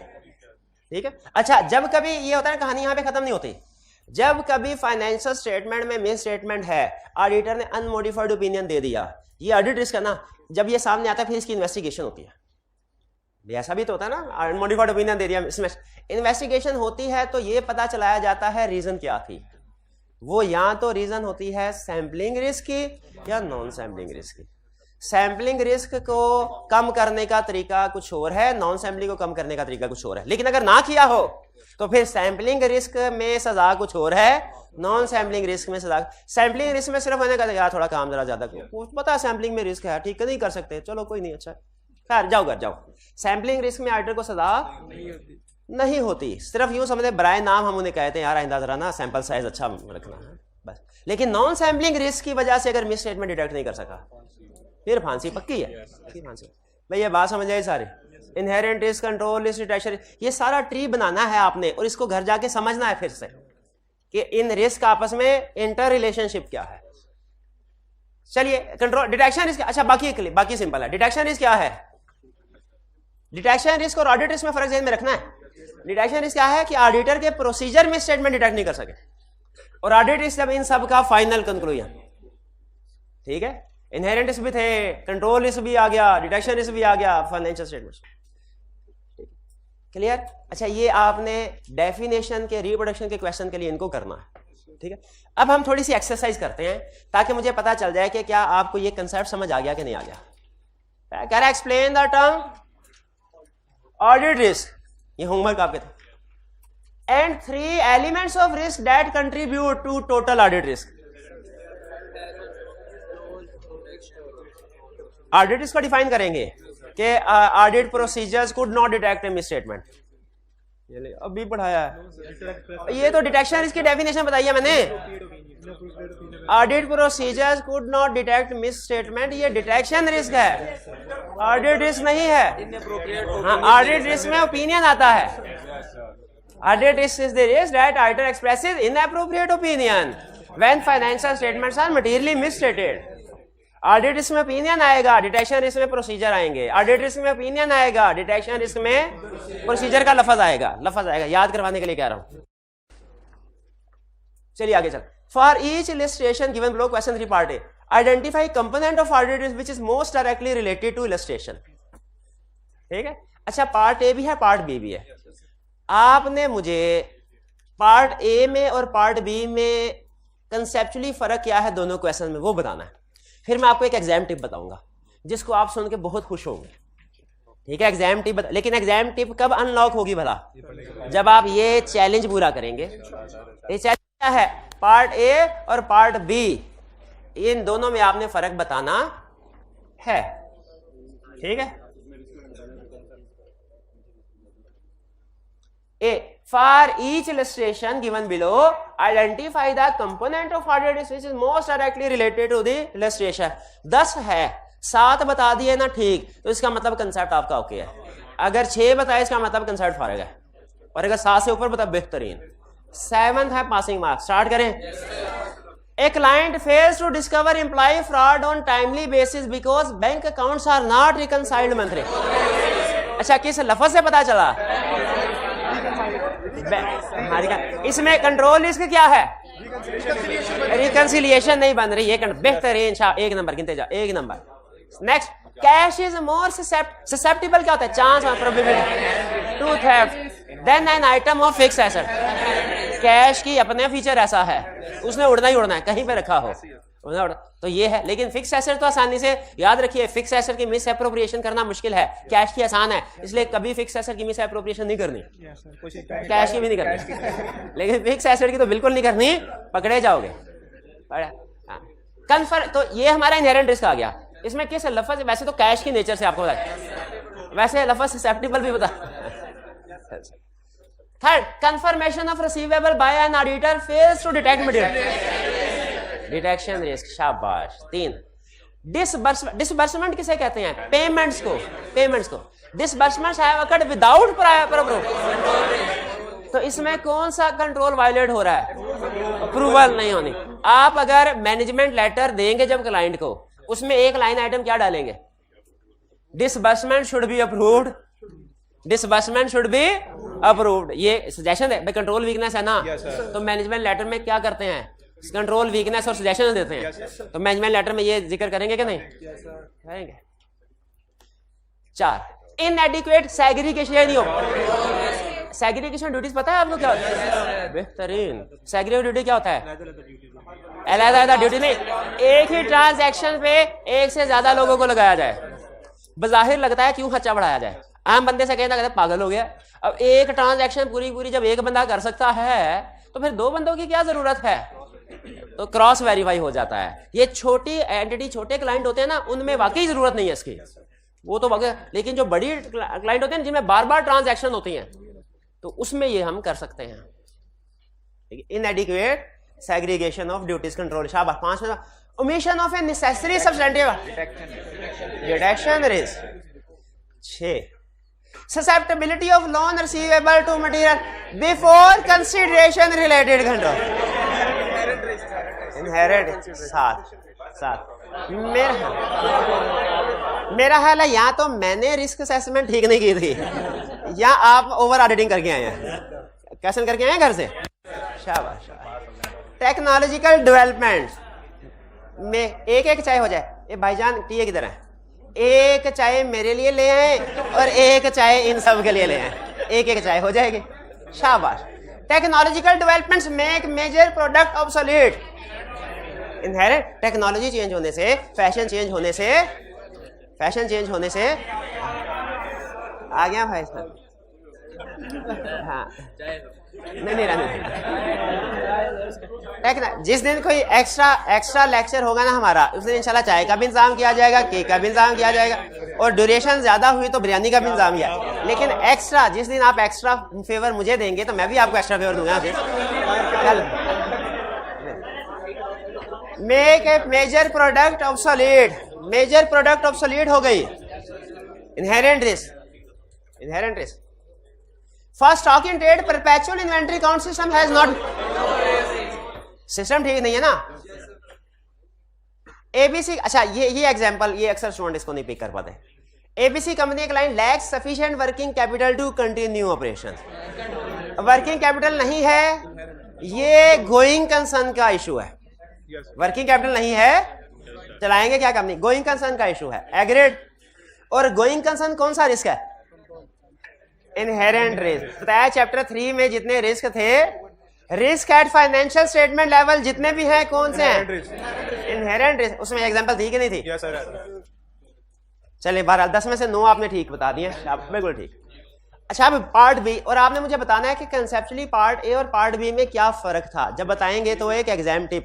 ठीक है। अच्छा, जब कभी ये होता है, कहानी यहां पे खत्म नहीं होती, जब कभी फाइनेंशियल स्टेटमेंट में मिस स्टेटमेंट है, ऑडिटर ने अनमोडिफाइड ओपिनियन दे दिया, ये ऑडिट रिस्क है ना, जब ये सामने आता है फिर इसकी इन्वेस्टिगेशन होती है। ऐसा भी तो होता है ना, अनमोडिफाइड ओपिनियन दे दिया, इसमें इन्वेस्टिगेशन होती है तो ये पता चलाया जाता है रीजन क्या थी। वो या तो रीजन होती है सैम्पलिंग रिस्क की या नॉन सैम्पलिंग रिस्क की। सैम्पलिंग रिस्क को कम करने का तरीका कुछ और है, नॉन सैम्पलिंग को कम करने का तरीका कुछ और है। लेकिन अगर ना किया हो तो फिर सैम्पलिंग रिस्क में सजा कुछ और है, नॉन सैम्पलिंग रिस्क में सजा। सैम्पलिंग रिस्क में सिर्फ मैंने कहा यार थोड़ा काम जरा ज्यादा पता है सैम्पलिंग में रिस्क है, ठीक है, नहीं कर सकते, चलो कोई नहीं, अच्छा खैर जाओ घर जाओ। सैम्पलिंग रिस्क में ऑडिटर को सजा नहीं होती, सिर्फ यूं समझे बराए नाम हम उन्हें कहते हैं यार आइंदा जरा ना सैंपल साइज अच्छा रखना है बस। लेकिन नॉन सैम्पलिंग रिस्क की वजह से अगर मिस स्टेटमेंट डिटेक्ट नहीं कर सका फिर फांसी पक्की है, फांसी। भाई ये बात समझ आई सारी, inherent risk, control risk, detection, ये सारा ट्री बनाना है आपने और इसको घर जाके समझना है फिर से कि इन रिस्क आपस में इंटर रिलेशनशिप क्या है। चलिए कंट्रोल डिटेक्शन रिस्क, अच्छा बाकी सिंपल है। डिटेक्शन रिस्क क्या है? डिटेक्शन रिस्क और ऑडिट रिस्क में फर्क ध्यान में रखना है। डिटेक्शन रिस्क क्या है कि ऑडिटर के प्रोसीजर में स्टेटमेंट डिटेक्ट नहीं कर सके, और ऑडिट रिस्क जब इन सब का फाइनल कंक्लूजन। ठीक है, इनहेरेंट रिस्क भी थे, कंट्रोल रिस्क भी आ गया, डिटेक्शन रिस्क भी आ गया, फाइनेंशियल स्टेटमेंट। क्लियर? अच्छा, ये आपने डेफिनेशन के रिप्रोडक्शन के क्वेश्चन के लिए इनको करना है। ठीक है, अब हम थोड़ी सी एक्सरसाइज करते हैं ताकि मुझे पता चल जाए कि क्या आपको ये कंसेप्ट समझ आ गया कि नहीं आ गया। Can I explain the term audit risk, ये होमवर्क आपके थे, and 3 elements of risk that contribute to total audit risk. Audit risk को डिफाइन करेंगे कि audit procedures could not detect misstatement, अभी पढ़ाया है। ये तो डिटेक्शन रिस्क की डेफिनेशन बताई है मैंने। Audit procedures could not detect misstatement, ये डिटेक्शन रिस्क है, ऑडिट रिस्क नहीं है। हाँ, ऑडिट रिस्क में ओपिनियन आता है। Audit risk is the risk that auditor expresses inappropriate opinion when financial statements are materially misstated. Audit risk में ओपिनियन आएगा, डिटेक्शन रिस्क में प्रोसीजर आएंगे। ऑडिट रिस्क में ओपिनियन आएगा, डिटेक्शन रिस्क में प्रोसीजर का लफ्ज आएगा। याद करवाने के लिए कह रहा हूं। चलिए आगे चल। For each illustration given below question 3 part A, identify component of audit risk which is most directly related to illustration. ठीक है, अच्छा पार्ट ए भी है, पार्ट बी भी है। आपने मुझे पार्ट ए में और पार्ट बी में कंसेप्चुअली फर्क क्या है दोनों क्वेश्चन में, वो बताना है। फिर मैं आपको एक एग्जाम टिप बताऊंगा जिसको आप सुन के बहुत खुश होंगे। ठीक है, एग्जाम टिप लेकिन एग्जाम टिप कब अनलॉक होगी भला? जब आप ये चैलेंज पूरा करेंगे। ये चैलेंज क्या है? पार्ट ए और पार्ट बी, इन दोनों में आपने फर्क बताना है। ठीक है, ए for each illustration given below identify the component of audit risk which is most directly related to the illustration। 10 है, 7 बता दिए ना ठीक, तो इसका मतलब कंसेप्ट आपका ओके है। अगर 6 बताए इसका मतलब कंसेप्ट फारग है, और अगर 7 से ऊपर बता बेहतरीन। 7th है पासिंग मार्क्स। स्टार्ट करें। A client fails to discover employee fraud on timely basis because bank accounts are not reconciled monthly। अच्छा, किस लफ्ज से पता चला? इसमें कंट्रोल रिस्क क्या है? रिकंसिलिएशन नहीं बन रही है। बेहतरीन, 1 नंबर गिनते जा, 1 number. Next, cash is more susceptible, क्या होता है? चांस और probability to theft than an item of fix asset. Cash की अपने फीचर ऐसा है, उसने उड़ना ही उड़ना है, कहीं पे रखा हो उड़ना, तो ये है। लेकिन फिक्स एसेट तो आसानी से याद रखिए, फिक्स एसेट की मिस एप्रोप्रिएशन करना मुश्किल है, कैश की आसान है, इसलिए कभी फिक्स एसेट की मिस एप्रोप्रिएशन नहीं करनी, कैश की भी नहीं करनी, लेकिन फिक्स एसेट की तो बिल्कुल नहीं करनी, पकड़े जाओगे। कन्फर्म, तो ये हमारा इनहेरेंट रिस्क आ गया। इसमें किस लफ्ज, वैसे तो कैश की नेचर से आपको बता, वैसे लफ्ज ससेप्टिबल भी बता। Third, confirmation of receivable by an auditor fails to detect material, detection risk, शाबाश। 3, डिसबर्समेंट किसे कहते हैं? पेमेंट्स को। Disbursements have occurred without prior approval, तो इसमें कौन सा कंट्रोल वायलेट हो रहा है? अप्रूवल नहीं होनी। आप अगर मैनेजमेंट लेटर देंगे जब क्लाइंट को, उसमें एक लाइन आइटम क्या डालेंगे? Disbursement should be approved disbursement should be approved. ये सजेशन है, कंट्रोल वीकनेस है ना, तो मैनेजमेंट लेटर में क्या करते हैं, कंट्रोल वीकनेस और सजेशन देते हैं। तो मैनेजमेंट लेटर में ये जिक्र करेंगे कि नहीं करेंगे। 4 इनएडिक्वेट सेग्रीगेशन हो। सेग्रीगेशन ड्यूटीज पता है आपको क्या होता है? बेहतरीन। सेग्रीगेशन ड्यूटी क्या होता है? अलग-अलग ड्यूटी नहीं, एक ही ट्रांजैक्शन पे एक से ज्यादा लोगों को लगाया जाए। बज़ाहिर लगता है क्यों खर्चा बढ़ाया जाए, आम बंदे से कहता है पागल हो गया। अब एक ट्रांजैक्शन पूरी जब एक बंदा कर सकता है तो फिर 2 बंदों की क्या जरूरत है? तो क्रॉस वेरीफाई हो जाता है। ये छोटी एंटिटी, छोटे क्लाइंट होते हैं ना, उनमें वाकई जरूरत नहीं है इसकी, वो तो वाकई। लेकिन जो बड़ी क्लाइंट होते हैं जिनमें बार बार ट्रांजैक्शन होती हैं, तो उसमें ये हम कर सकते हैं। इनएडिक्वेट सेग्रीगेशन ऑफ ड्यूटीज कंट्रोल। शाबाश। 5 में omission of a necessary substantive detection risk. 6 susceptibility of loan receivable to material before consideration related control. Inherent 7 मेरा ख्याल है या तो मैंने रिस्क असेसमेंट ठीक नहीं की थी या आप ओवर ऑडिटिंग करके आए हैं। कैसे करके आए हैं घर से? शाबाश। टेक्नोलॉजिकल डेवलपमेंट में एक चाय हो जाए। ये भाईजान टीए की तरह एक चाय मेरे लिए ले आए और एक चाय इन सब के लिए ले आए, एक चाय हो जाएगी। शाबाश। Technological developments make major product obsolete. Inherent technology change होने से, फैशन चेंज होने से आ गया भाई साहब। हाँ नहीं जिस दिन कोई एक्स्ट्रा लेक्चर होगा ना हमारा, उस दिन इंशाल्लाह चाय का भी इंतजाम किया जाएगा, केक का भी इंतजाम किया जाएगा, और ड्यूरेशन ज्यादा हुई तो बिरयानी का भी इंतजाम किया। लेकिन एक्स्ट्रा जिस दिन आप एक्स्ट्रा फेवर मुझे देंगे तो मैं भी आपको एक्स्ट्रा फेवर दूंगा। Make a major product obsolete. Major product obsolete हो गई। Inherent risk. First stock in trade perpetual inventory count system has not. System ठीक नहीं है ना। एबीसी, अच्छा ये एग्जांपल, ये अक्सर स्टूडेंट इसको नहीं पिक कर पाते। ABC company client lacks sufficient working capital to continue operations. Working capital नहीं है, ये गोइंग कंसर्न का इशू है। वर्किंग कैपिटल नहीं है, चलाएंगे क्या कंपनी, गोइंग कंसर्न का इशू है। एग्रीड। और गोइंग कंसर्न कौन सा रिस्क है? Inherent risk. बताया चैप्टर 3 में जितने रिस्क थे, risk at financial statement level जितने भी हैं कौन से हैं? Inherent risk. उसमें एग्जांपल थी कि नहीं थी? चलिए 12 10 में से 9 आपने ठीक बता दिए, बिल्कुल ठीक। अच्छा अब पार्ट बी, और आपने मुझे बताना है कि कंसेप्चुअली पार्ट ए और पार्ट बी में क्या फर्क था। जब बताएंगे तो एक एग्जाम टिप।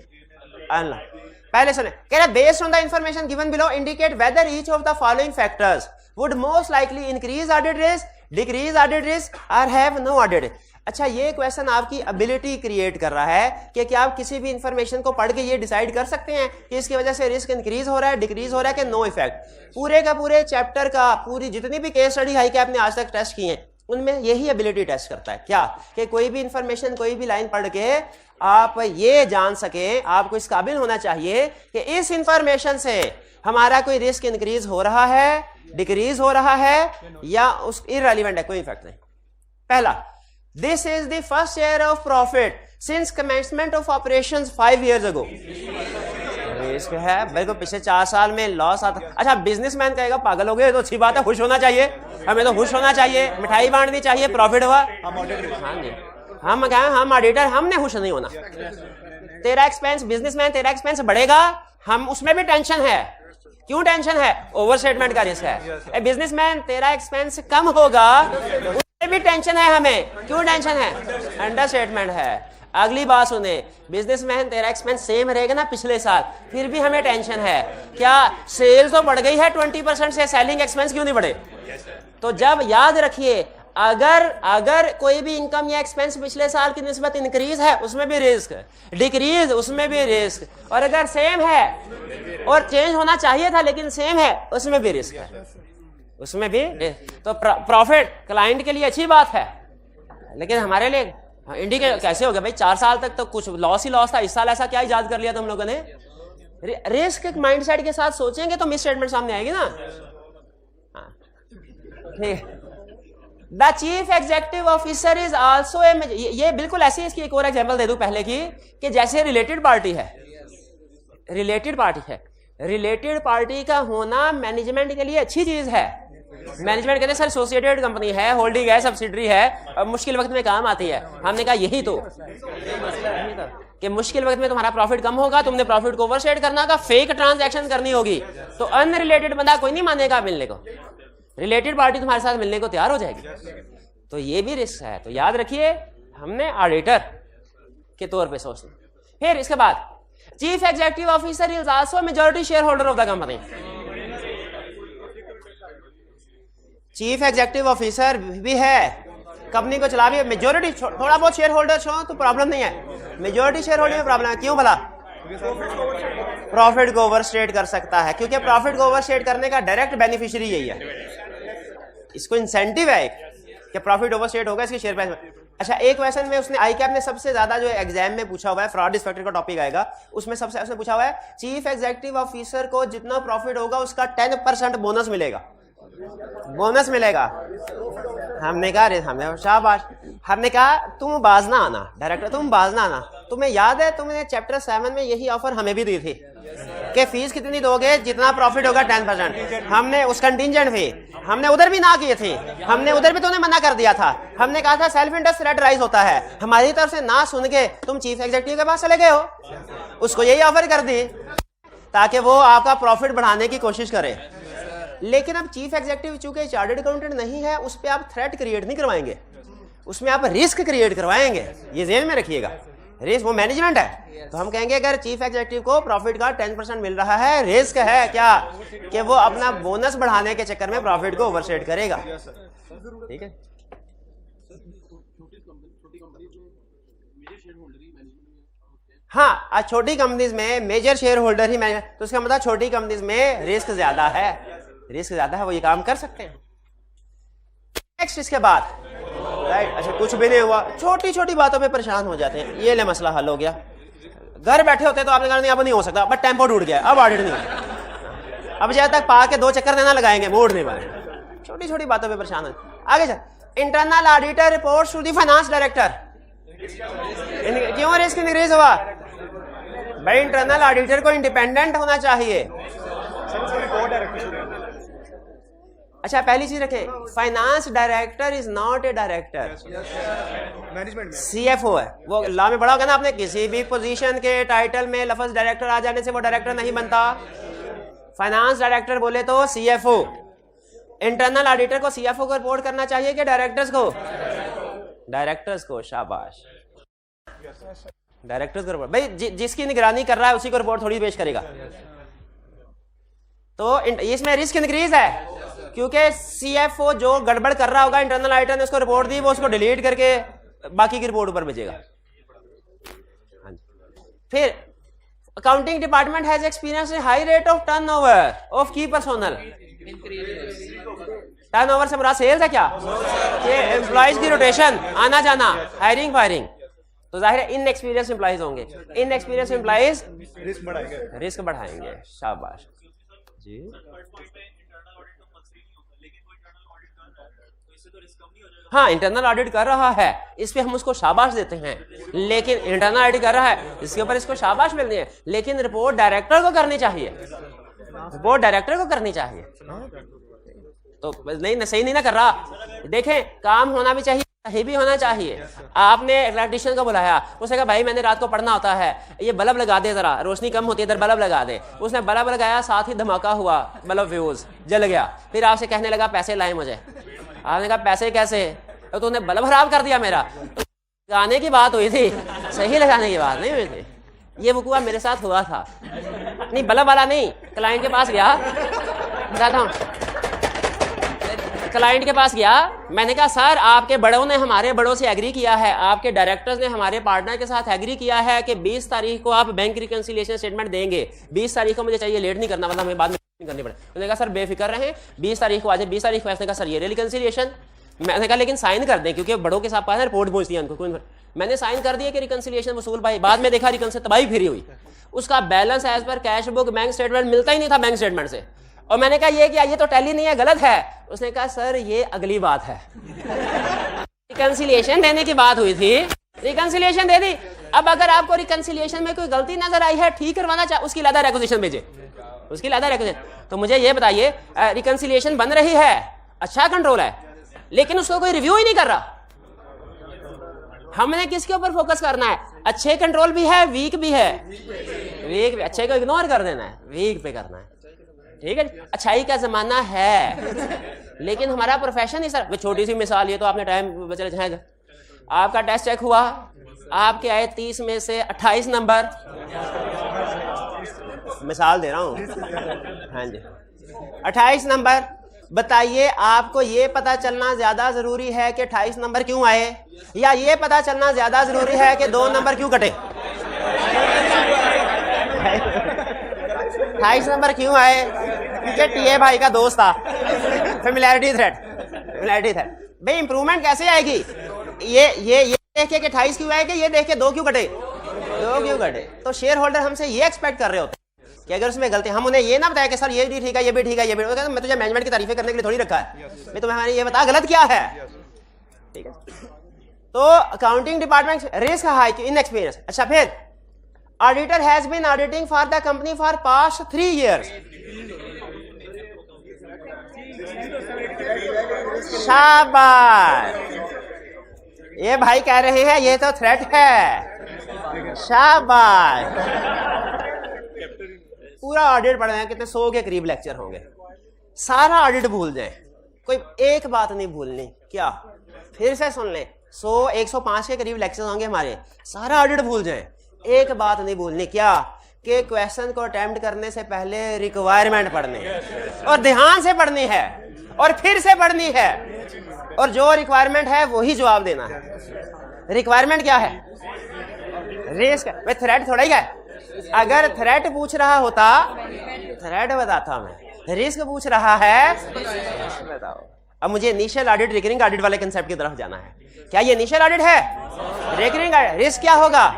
पहले सुने, कह रहा based on the information given below indicate whether each of the following factors would most likely increase audit risk, decrease audit risk और हैव नो ऑडिट। अच्छा ये क्वेश्चन आपकी एबिलिटी क्रिएट कर रहा है कि क्या आप किसी भी इंफॉर्मेशन को पढ़ के ये डिसाइड कर सकते हैं कि इसकी वजह से रिस्क इंक्रीज हो रहा है, डिक्रीज हो रहा है कि नो इफेक्ट। पूरे का पूरे चैप्टर का, पूरी जितनी भी केस स्टडी है कि आपने आज तक टेस्ट किए हैं, उनमें यही एबिलिटी टेस्ट करता है। क्या कि कोई भी इंफॉर्मेशन, कोई भी लाइन पढ़ के आप ये जान सके, आपको इस काबिल होना चाहिए कि इस इंफॉर्मेशन से हमारा कोई रिस्क इंक्रीज हो रहा है, डिक्रीज हो रहा है या उस इररिलेवेंट है, कोई इफेक्ट नहीं। पहला, this is the first year of profit since commencement of operations 5 years ago। Risk है बिल्कुल, पिछले 4 साल में लॉस आता। अच्छा बिजनेसमैन कहेगा पागल हो गए, तो अच्छी बात है, खुश होना चाहिए, हमें तो खुश होना चाहिए, मिठाई बांटनी चाहिए, प्रॉफिट हुआ। हम ऑडिटर, हमने खुश नहीं होना। तेरा एक्सपेंस, बिजनेसमैन तेरा एक्सपेंस बढ़ेगा, हम उसमें भी टेंशन है। क्यों टेंशन है? ओवर स्टेटमेंट का रिस्क है। बिजनेसमैन तेरा एक्सपेंस कम होगा, उसमें भी टेंशन है हमें। क्यों टेंशन है? अंडर स्टेटमेंट है। अगली बात सुने, बिजनेसमैन तेरा एक्सपेंस सेम रहेगा ना पिछले साल, फिर भी हमें टेंशन है। क्या सेल तो बढ़ गई है 20% से, सेलिंग एक्सपेंस क्यों नहीं बढ़े? तो जब याद रखिए, अगर कोई भी इनकम या एक्सपेंस पिछले साल की निस्बत इंक्रीज है, उसमें भी रिस्क, डिक्रीज उसमें भी रिस्क, और अगर सेम है और चेंज होना चाहिए था लेकिन सेम है, उसमें भी रिस्क है, उसमें भी। तो प्रॉफिट क्लाइंट के लिए अच्छी बात है, लेकिन हमारे लिए इंडिया कैसे हो गया भाई? 4 साल तक तो कुछ लॉस ही लॉस था, इस साल ऐसा क्या इजाद कर लिया तुम लोगों ने? रिस्क माइंडसेट के साथ सोचेंगे तो मिस स्टेटमेंट सामने आएगी ना। ठीक, the chief executive officer is also a, ये बिल्कुल ऐसी, इसकी एक और एग्जांपल दे दूं पहले की, कि जैसे रिलेटेड पार्टी है, रिलेटेड पार्टी है, रिलेटेड पार्टी का होना मैनेजमेंट के लिए अच्छी चीज है। मैनेजमेंट कहते हैं सर एसोसिएटेड कंपनी है, होल्डिंग है, सब्सिडरी है, और मुश्किल वक्त में काम आती है। हमने कहा यही तो कि मुश्किल वक्त में तुम्हारा प्रॉफिट कम होगा, तुमने प्रॉफिट को ओवरशेड करना होगा, फेक ट्रांजैक्शन करनी होगी, तो अनरिलेटेड बंदा कोई नहीं मानेगा मिलने को, रिलेटेड पार्टी तुम्हारे साथ मिलने को तैयार हो जाएगी। तो ये भी रिस्क है, तो याद रखिए हमने ऑडिटर के तौर पे सोचना। फिर इसके बाद chief executive officer is also majority share holder of the company. Chief executive officer भी है, कंपनी को चला भी, मेजॉरिटी थोड़ा बहुत शेयर होल्डर हो तो प्रॉब्लम नहीं है, मेजॉरिटी शेयर होल्डर में प्रॉब्लम है। क्यों भला? प्रॉफिट को ओवरस्टेट कर सकता है, क्योंकि प्रॉफिट को ओवरस्टेट करने का डायरेक्ट बेनिफिशियरी यही है, इसको इंसेंटिव है कि प्रॉफिट ओवरस्टेट होगा इसके शेयर प्राइस में। अच्छा, एक क्वेश्चन में उसने ICAP ने सबसे ज्यादा जो एग्जाम में पूछा हुआ है, फ्रॉड रिस्क फैक्टर का टॉपिक आएगा, उसमें सबसे उसने पूछा हुआ है चीफ एग्जीक्यूटिव ऑफिसर को जितना प्रॉफिट होगा उसका 10% बोनस मिलेगा, बोनस मिलेगा। हमने कहा हमने शाबाश, हमने कहा तुम बाज ना आना, डायरेक्टर तुम बाज ना आना, तुम्हें याद है तुमने चैप्टर 7 में यही ऑफर हमें भी दी थी कि फीस कितनी दोगे, जितना प्रॉफिट होगा 10%। हमने उस कंटिंजेंट फी हमने उधर भी ना किए थे, हमने उधर भी तुम्हें मना कर दिया था, हमने कहा था सेल्फ इंटरेस्ट रेट राइज होता है, हमारी तरफ से ना सुन के तुम चीफ एग्जीक्यूटिव के पास चले गए हो, उसको यही ऑफर कर दी ताकि वो आपका प्रॉफिट बढ़ाने की कोशिश करे। लेकिन अब चीफ एग्जीक्यूटिव चूंकि चार्टर्ड अकाउंटेंट नहीं है, उस पर आप थ्रेट क्रिएट नहीं करवाएंगे, उसमें आप रिस्क क्रिएट करवाएंगे, ये ज़हन में रखिएगा। रिस्क वो मैनेजमेंट है, तो हम कहेंगे अगर चीफ एग्जीक्यूटिव को प्रॉफिट का 10% मिल रहा है, रिस्क है क्या कि वो अपना बोनस बढ़ाने के चक्कर में प्रॉफिट को ओवरशेड करेगा। ठीक है, हाँ, छोटी कंपनीज में मेजर शेयर होल्डर ही मैनेजर, तो उसका मतलब छोटी कंपनीज में रिस्क ज्यादा है, रिस्क ज्यादा है, वो ये काम कर सकते हैं। नेक्स्ट इसके बाद राइट, अच्छा कुछ भी नहीं हुआ, छोटी छोटी बातों पे परेशान हो जाते हैं, ये ले मसला हल हो गया। घर बैठे होते तो आपने कहा नहीं अब नहीं हो सकता, बट टेम्पो टूट गया, अब ऑडिट नहीं होगा, अब जब तक पा के 2 चक्कर देना लगाएंगे मोड़ नहीं पाए, छोटी छोटी बातों पे परेशान हो। आगे चल, internal auditor report to the finance director. क्यों रिस्क इंक्रीज हुआ भाई? इंटरनल ऑडिटर को इंडिपेंडेंट होना चाहिए। अच्छा, पहली चीज रखे, finance director is not a director, management CFO है। वो लॉ में बड़ा होगा ना, आपने किसी भी पोजीशन के टाइटल में लफ्ज डायरेक्टर आ जाने से वो डायरेक्टर नहीं बनता। फाइनेंस डायरेक्टर बोले तो CFO। इंटरनल ऑडिटर को CFO को रिपोर्ट करना चाहिए कि डायरेक्टर्स को? डायरेक्टर्स को। शाबाश, डायरेक्टर्स को रिपोर्ट। भाई जिसकी निगरानी कर रहा है उसी को रिपोर्ट थोड़ी पेश करेगा। तो इसमें रिस्क इंक्रीज है, क्योंकि CFO जो गड़बड़ कर रहा होगा, इंटरनल ऑडिटर ने उसको रिपोर्ट दी, वो उसको डिलीट करके बाकी की रिपोर्ट ऊपर भेजेगा। फिर accounting department has experience high rate of turnover of की पर्सोनल। टर्नओवर से मुराद सेल्स है क्या? ये एम्प्लॉइज की रोटेशन, आना जाना, हायरिंग फायरिंग, तो जाहिर है इनएक्सपीरियंस एम्प्लॉइज होंगे। इनएक्सपीरियंस एम्प्लॉइज रिस्क बढ़ाएंगे। शाबाश जी। हाँ, इंटरनल ऑडिट कर रहा है, इस पे हम उसको शाबाश देते हैं, लेकिन इंटरनल ऑडिट कर रहा है इसके ऊपर इसको शाबाश मिलनी है, लेकिन रिपोर्ट डायरेक्टर को करनी चाहिए, रिपोर्ट डायरेक्टर को करनी चाहिए। तो नहीं, सही नहीं ना कर रहा। देखें, काम होना भी चाहिए, सही भी होना चाहिए। आपने इलेक्ट्रिशियन को बुलाया, उसने कहा भाई मैंने रात को पढ़ना होता है, ये बल्ब लगा दे, जरा रोशनी कम होती है, इधर बल्ब लगा दे। उसने बल्ब लगाया, साथ ही धमाका हुआ, बल्ब फ्यूज जल गया। फिर आपसे कहने लगा पैसे लाए मुझे। आपने कहा पैसे कैसे? तो तूने बल्ब खराब कर दिया मेरा। तो लगाने की बात हुई थी, सही लगाने की बात नहीं हुई थी। ये वकूआ मेरे साथ हुआ था। नहीं, बल्ब वाला नहीं, क्लाइंट के पास गया, बताता हूँ, क्लाइंट के पास गया, मैंने कहा सर आपके बड़ों ने हमारे बड़ों से एग्री किया है, आपके डायरेक्टर्स ने हमारे पार्टनर के साथ एग्री किया है कि 20 तारीख को आप बैंक रिकंसिलिएशन स्टेटमेंट देंगे। 20 तारीख को मुझे चाहिए, लेट नहीं करना, मतलब हमें बाद में करनी पड़े। उन्होंने कहा सर बेफिक्र रहें, 20 तारीख को आ जाए। 20 तारीख को कहा सर ये रिकंसिलिएशन। मैंने कहा लेकिन साइन कर दें, क्योंकि बड़ों के साथ पास रिपोर्ट पहुंचती है उनको। मैंने साइन कर दिया कि रिकंसिलिएशन वसूल भाई। बाद में देखा रिकंसिलिएशन तबाही फिरी हुई, उसका balance as per cash book bank statement मिलता ही नहीं था बैंक स्टेटमेंट से। और मैंने कहा ये क्या, ये तो टैली नहीं है, गलत है। उसने कहा सर ये अगली बात है। रिकंसिलिएशन देने की बात हुई थी, रिकंसिलिएशन दे दी। अब अगर आपको रिकंसिलिएशन में कोई गलती नजर आई है, ठीक करवाना चाहे, उसकी लादा रेक्विजिशन भेजे, उसकी लादा रेक्विजिशन। तो मुझे ये बताइए, रिकंसिलिएशन बन रही है, अच्छा कंट्रोल है, लेकिन उसको कोई रिव्यू ही नहीं कर रहा। हमने किसके ऊपर फोकस करना है? अच्छे कंट्रोल भी है, वीक भी है। वीक भी, अच्छे को इग्नोर कर देना है, वीक पे करना है। ठीक है, अच्छाई का जमाना है, लेकिन हमारा प्रोफेशन इस तरह। छोटी सी मिसाल, ये तो आपने टाइम बचले जाएगा। आपका टेस्ट चेक हुआ, आपके आए 30 में से 28 नंबर, मिसाल दे रहा हूं, हाँ जी, 28 नंबर। बताइए, आपको ये पता चलना ज्यादा जरूरी है कि 28 नंबर क्यों आए, या ये पता चलना ज्यादा जरूरी है कि 2 नंबर क्यों कटे? 28 नंबर क्यों आए? क्योंकि टीए भाई का दोस्त था। Familiarity threat, familiarity threat. भाई इंप्रूवमेंट कैसे आएगी? ये देख के 28 क्यों आए, कि ये देख के 2 क्यों कटे, 2 क्यों कटे? तो शेयर होल्डर हमसे ये एक्सपेक्ट कर रहे होते कि अगर उसमें गलती, हम उन्हें ये ना बताया कि सर ये भी ठीक है, ये भी ठीक है, ये भी। मैं तुझे मैनेजमेंट की तारीफें करने के लिए थोड़ी रखा है, मैं तुम्हें ये बता गलत क्या है। ठीक है, तो accounting department risk high in experience. अच्छा, फिर auditor has been auditing for the company for past 3 years। शाबाश, ये भाई कह रहे हैं ये तो थ्रेट है। शाबाश, पूरा ऑडिट पढ़ रहे हैं, कितने 100 के करीब लेक्चर होंगे। सारा ऑडिट भूल जाएं, कोई एक बात नहीं भूलनी। क्या? फिर से सुन लें, 105 के करीब लेक्चर होंगे हमारे, सारा ऑडिट भूल जाएं, एक बात नहीं भूलनी। क्या? कि क्वेश्चन को अटेम्प्ट करने से पहले रिक्वायरमेंट पढ़नी है, और ध्यान से पढ़नी है, और फिर से पढ़नी है, और जो रिक्वायरमेंट है वही जवाब देना है। रिक्वायरमेंट क्या है? रिस्क। वे थ्रेट थोड़ा ही है। अगर थ्रेट पूछ रहा होता, थ्रेट बताता मैं, रिस्क पूछ रहा है, बताओ। अब मुझे इनिशियल ऑडिट, रिकरिंग ऑडिट वाले कंसेप्ट की तरफ जाना है। क्या ये इनिशियल ऑडिट है? रिकरिंग ऑडिट, रिस्क क्या होगा?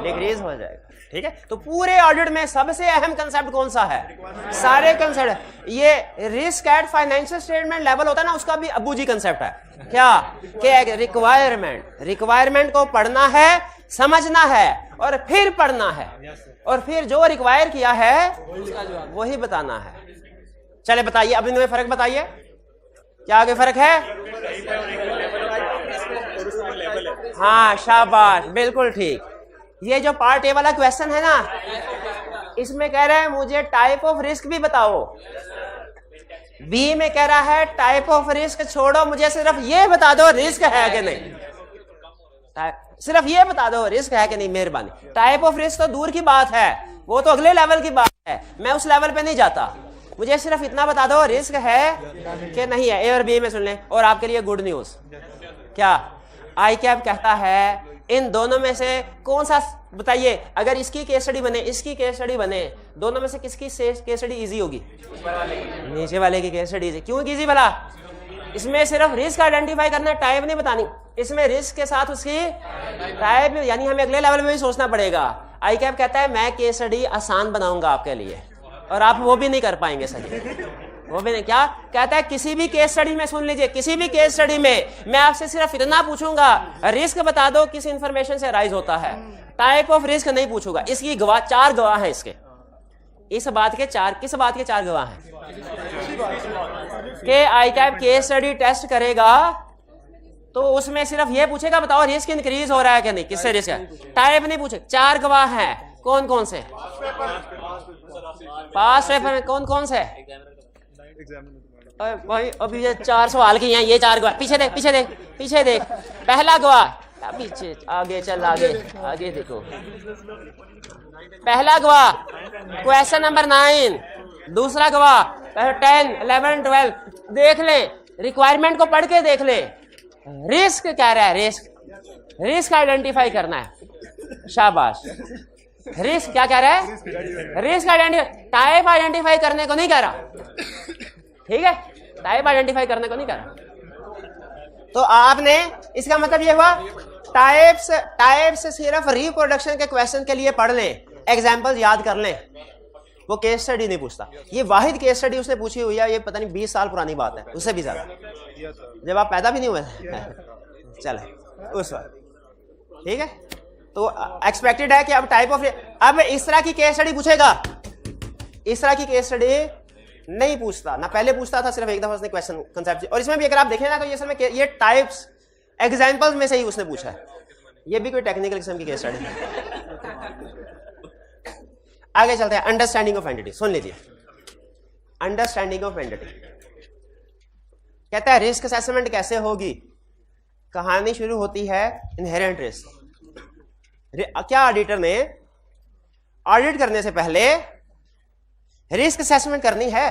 डिक्रीज हो जाएगा। ठीक है, तो पूरे ऑडिट में सबसे अहम कंसेप्ट कौन सा है? सारे कंसेप्ट, ये risk at financial statement level होता है ना, उसका भी अबू जी कंसेप्ट है। क्या? कि रिक्वायरमेंट, रिक्वायरमेंट को पढ़ना है, समझना है, और फिर पढ़ना है, और फिर जो रिक्वायर किया है वही बताना है। चले बताइए, अब इनमें फर्क बताइए, क्या आगे फर्क है? हाँ, शाबाश, बिल्कुल ठीक। ये जो पार्ट ए वाला क्वेश्चन है ना, इसमें कह रहा है मुझे टाइप ऑफ रिस्क भी बताओ। बी में कह रहा है टाइप ऑफ रिस्क छोड़ो, मुझे सिर्फ ये बता दो रिस्क है कि नहीं, सिर्फ ये बता दो रिस्क है कि नहीं, मेहरबानी। टाइप ऑफ रिस्क तो दूर की बात है, वो तो अगले लेवल की बात है, मैं उस लेवल पे नहीं जाता। मुझे सिर्फ इतना बता दो रिस्क है कि नहीं है। ए और बी में सुन लें। और आपके लिए गुड न्यूज, क्या? आई कैप कहता है इन दोनों में से कौन सा, बताइए, अगर इसकी केस स्टडी बने, इसकी केस स्टडी बने, दोनों में से किसकी केस स्टडी इजी होगी? नीचे वाले की केस स्टडी। क्यों इजी भला? इसमें सिर्फ रिस्क आइडेंटिफाई करना, टाइप नहीं बतानी। इसमें रिस्क के साथ उसकी टाइप, यानी हमें अगले लेवल में भी सोचना पड़ेगा। आई कैप कहता है मैं केस स्टडी आसान बनाऊंगा आपके लिए, और आप वो भी नहीं कर पाएंगे सही, वो भी नहीं। क्या कहता है? किसी भी केस स्टडी में, सुन लीजिए, किसी भी केस स्टडी में मैं आपसे सिर्फ इतना पूछूंगा, रिस्क बता दो किस इंफॉर्मेशन से राइज होता है, टाइप ऑफ रिस्क नहीं पूछूंगा। इसकी गवाह, 4 गवाह हैं इसके, इस बात के 4, किस बात के 4 गवाह हैं? कि आई कैप केस स्टडी टेस्ट करेगा तो उसमें सिर्फ ये पूछेगा बताओ रिस्क इंक्रीज हो रहा है कि नहीं, किससे रिस्क है, टाइप नहीं पूछे। 4 गवाह हैं, कौन कौन से? पास पेपर में कौन कौन से? भाई अभी ये 4 सवाल की हैं, ये 4 गवाह। पीछे देख, पीछे देख, पीछे देख। पहला गवाह, पीछे, आगे चल, आगे आगे देखो। पहला गवाह क्वेश्चन नंबर 9, दूसरा गवाह 10, 11, 12। देख ले, रिक्वायरमेंट को पढ़ के देख ले, रिस्क कह रहा है, रिस्क, रिस्क आइडेंटिफाई करना है। शाबाश, रिस्क क्या कह रहा है? रिस्क आइडेंटिफाई, टाइप आइडेंटिफाई करने को नहीं कह रहा। ठीक है, टाइप आइडेंटिफाई करने को नहीं कह रहा। तो आपने, इसका मतलब ये हुआ टाइप्स सिर्फ रिप्रोडक्शन के क्वेश्चन के लिए पढ़ लें, एग्जांपल्स याद कर लें। वो केस स्टडी नहीं पूछता। ये वाहिद केस स्टडी उसने पूछी हुई है, ये पता नहीं 20 साल पुरानी बात है, उससे भी ज्यादा, जब आप पैदा भी नहीं हुए चले उस वक्त। ठीक है, तो एक्सपेक्टेड है कि अब टाइप ऑफ, अब इस तरह की केस स्टडी पूछेगा, इस तरह की केस स्टडी नहीं पूछता ना, पहले पूछता था सिर्फ एक दफा उसने क्वेश्चन कंसेप्ट। और इसमें भी अगर आप देखें ना तो ये असल में ये टाइप्स एग्जांपल्स में से ही उसने पूछा है, ये भी कोई टेक्निकल किस्म की केस स्टडी नहीं। आगे चलते हैं, अंडरस्टैंडिंग ऑफ एंटिटी। सुन लीजिए, अंडरस्टैंडिंग ऑफ एंटिटी कहता है रिस्क असेसमेंट कैसे होगी। कहानी शुरू होती है इनहेरेंट रिस्क। क्या ऑडिटर ने ऑडिट करने से पहले रिस्क असेसमेंट करनी है?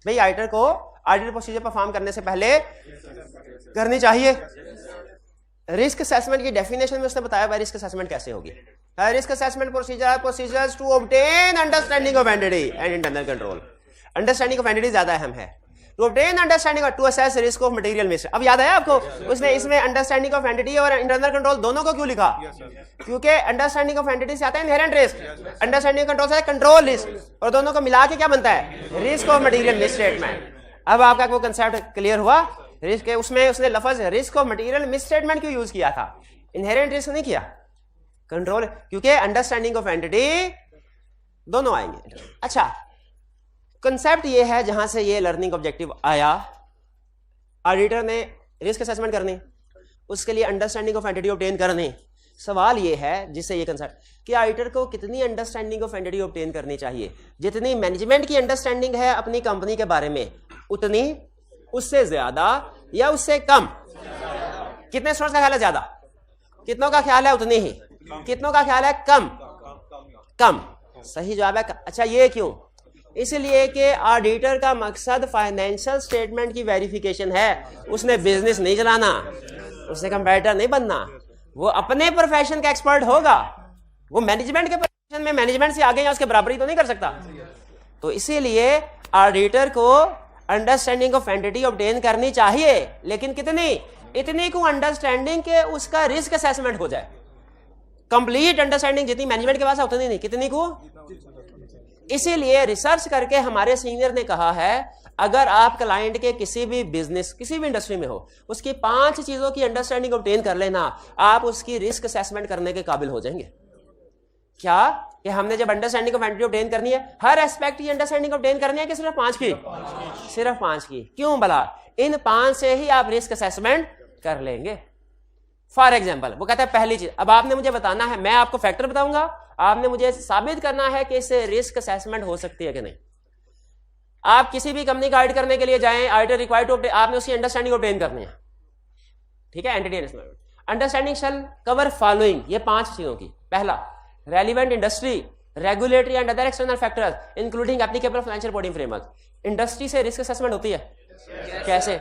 भाई ऑडिटर को ऑडिट प्रोसीजर परफॉर्म करने से पहले करनी चाहिए। रिस्क असेसमेंट की डेफिनेशन में उसने बताया भाई रिस्क असेसमेंट कैसे होगी। Risk assessment procedures to obtain understanding of entity and internal control. Understanding of entity ज्यादा अहम है। To obtain understanding to assess risk of material miss. अब याद आया आपको उसने इसमें अंडरस्टैंडिंग ऑफ एंटिटी और इंटरनल कंट्रोल दोनों को क्यों लिखा? क्योंकि अंडरस्टैंडिंग ऑफ एंटिटी से आता है इनहेरेंट रिस्क, अंडरस्टैंडिंग कंट्रोल से कंट्रोल रिस्क, और दोनों को मिला के क्या बनता है? Risk of material misstatement. अब आपका वो कंसेप्ट क्लियर हुआ? रिस्क, उसमें उसने लफ्ज रिस्क ऑफ मटेरियल मिसस्टेटमेंट क्यों यूज किया था? इनहेरेंट रिस्क नहीं किया, कंट्रोल, क्योंकि अंडरस्टैंडिंग ऑफ एंटिटी दोनों आएंगे। अच्छा, कंसेप्ट ये है जहां से ये लर्निंग ऑब्जेक्टिव आया। ऑडिटर ने रिस्क असेसमेंट करनी, उसके लिए अंडरस्टैंडिंग ऑफ एंटिटी ऑब्टेन करनी। सवाल ये है जिससे ये कंसेप्ट कि ऑडिटर को कितनी अंडरस्टैंडिंग ऑफ एंटिटी ऑब्टेन करनी चाहिए? जितनी मैनेजमेंट की अंडरस्टैंडिंग है अपनी कंपनी के बारे में उतनी, उससे ज्यादा या उससे कम? कितने स्टूडेंट्स का ख्याल है ज्यादा? कितनों का ख्याल है उतनी ही? कितनों का ख्याल है कम? कम। सही जवाब है। अच्छा, ये क्यों? इसलिए कि ऑडिटर का मकसद फाइनेंशियल स्टेटमेंट की वेरिफिकेशन है, उसने बिजनेस नहीं चलाना, उसने कंपेटिटर नहीं बनना, वो अपने प्रोफेशन का एक्सपर्ट होगा। वो मैनेजमेंट के प्रोफेशन में मैनेजमेंट से आगे या उसके बराबरी तो नहीं कर सकता। तो इसीलिए ऑडिटर को अंडरस्टैंडिंग ऑफ एंटिटी ऑब्टेन करनी चाहिए, लेकिन कितनी? इतनी को अंडरस्टैंडिंग के उसका रिस्क असेसमेंट हो जाए। कंप्लीट अंडरस्टैंडिंग जितनी मैनेजमेंट के पास है उतनी नहीं, कितनी को? इसीलिए रिसर्च करके हमारे सीनियर ने कहा है अगर आप क्लाइंट के किसी भी बिजनेस, किसी भी इंडस्ट्री में हो, उसकी 5 चीजों की अंडरस्टैंडिंग ऑब्टेन कर लेना, आप उसकी रिस्क असेसमेंट करने के काबिल हो जाएंगे। क्या कि हमने जब अंडरस्टैंडिंग ऑफ एंटिटी ऑब्टेन करनी है, हर एस्पेक्ट की अंडरस्टैंडिंग ऑब्टेन करनी है कि सिर्फ 5 की? सिर्फ 5 की। क्यों भला? इन 5 से ही आप रिस्क असेसमेंट कर लेंगे। फॉर एग्जाम्पल, वो कहता है पहली चीज, अब आपने मुझे बताना है, मैं आपको फैक्टर बताऊंगा, आपने मुझे साबित करना है कि इससे रिस्क असेसमेंट हो सकती है कि नहीं। आप किसी भी कंपनी का ऑडिट करने के लिए जाएं, ऑडिटर रिक्वायर्ड टू, आपने उसकी अंडरस्टैंडिंग ऑब्टेन करनी है। ठीक है, एंटिटी अंडरस्टैंडिंग शैल कवर फॉलोइंग, ये 5 चीजों की। पहला, relevant industry, regulatory and other external factors including applicable financial reporting framework. Industry से रिस्क असेसमेंट होती है कैसे?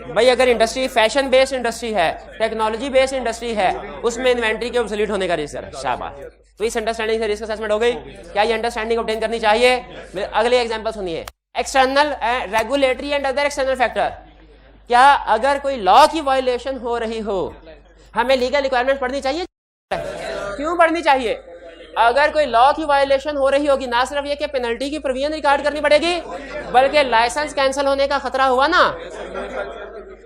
भाई अगर इंडस्ट्री फैशन बेस्ड इंडस्ट्री है, टेक्नोलॉजी बेस्ड इंडस्ट्री है, उसमें इन्वेंट्री के ऑब्सोलीट होने का रिस्क है। शाबाश, तो इस अंडरस्टैंडिंग से रिस्क असेसमेंट हो गई। क्या ये अंडरस्टैंडिंग ऑब्टेन करनी चाहिए? अगले एग्जांपल सुनिए। External regulatory and other external factor, क्या अगर कोई लॉ की वायलेशन हो रही हो, हमें लीगल रिक्वायरमेंट पढ़नी चाहिए? क्यों पढ़नी चाहिए? अगर कोई लॉ की वायलेशन हो रही होगी, ना सिर्फ ये कि पेनल्टी की प्रोविजन रिकॉर्ड करनी पड़ेगी, बल्कि लाइसेंस कैंसिल होने का खतरा हुआ ना,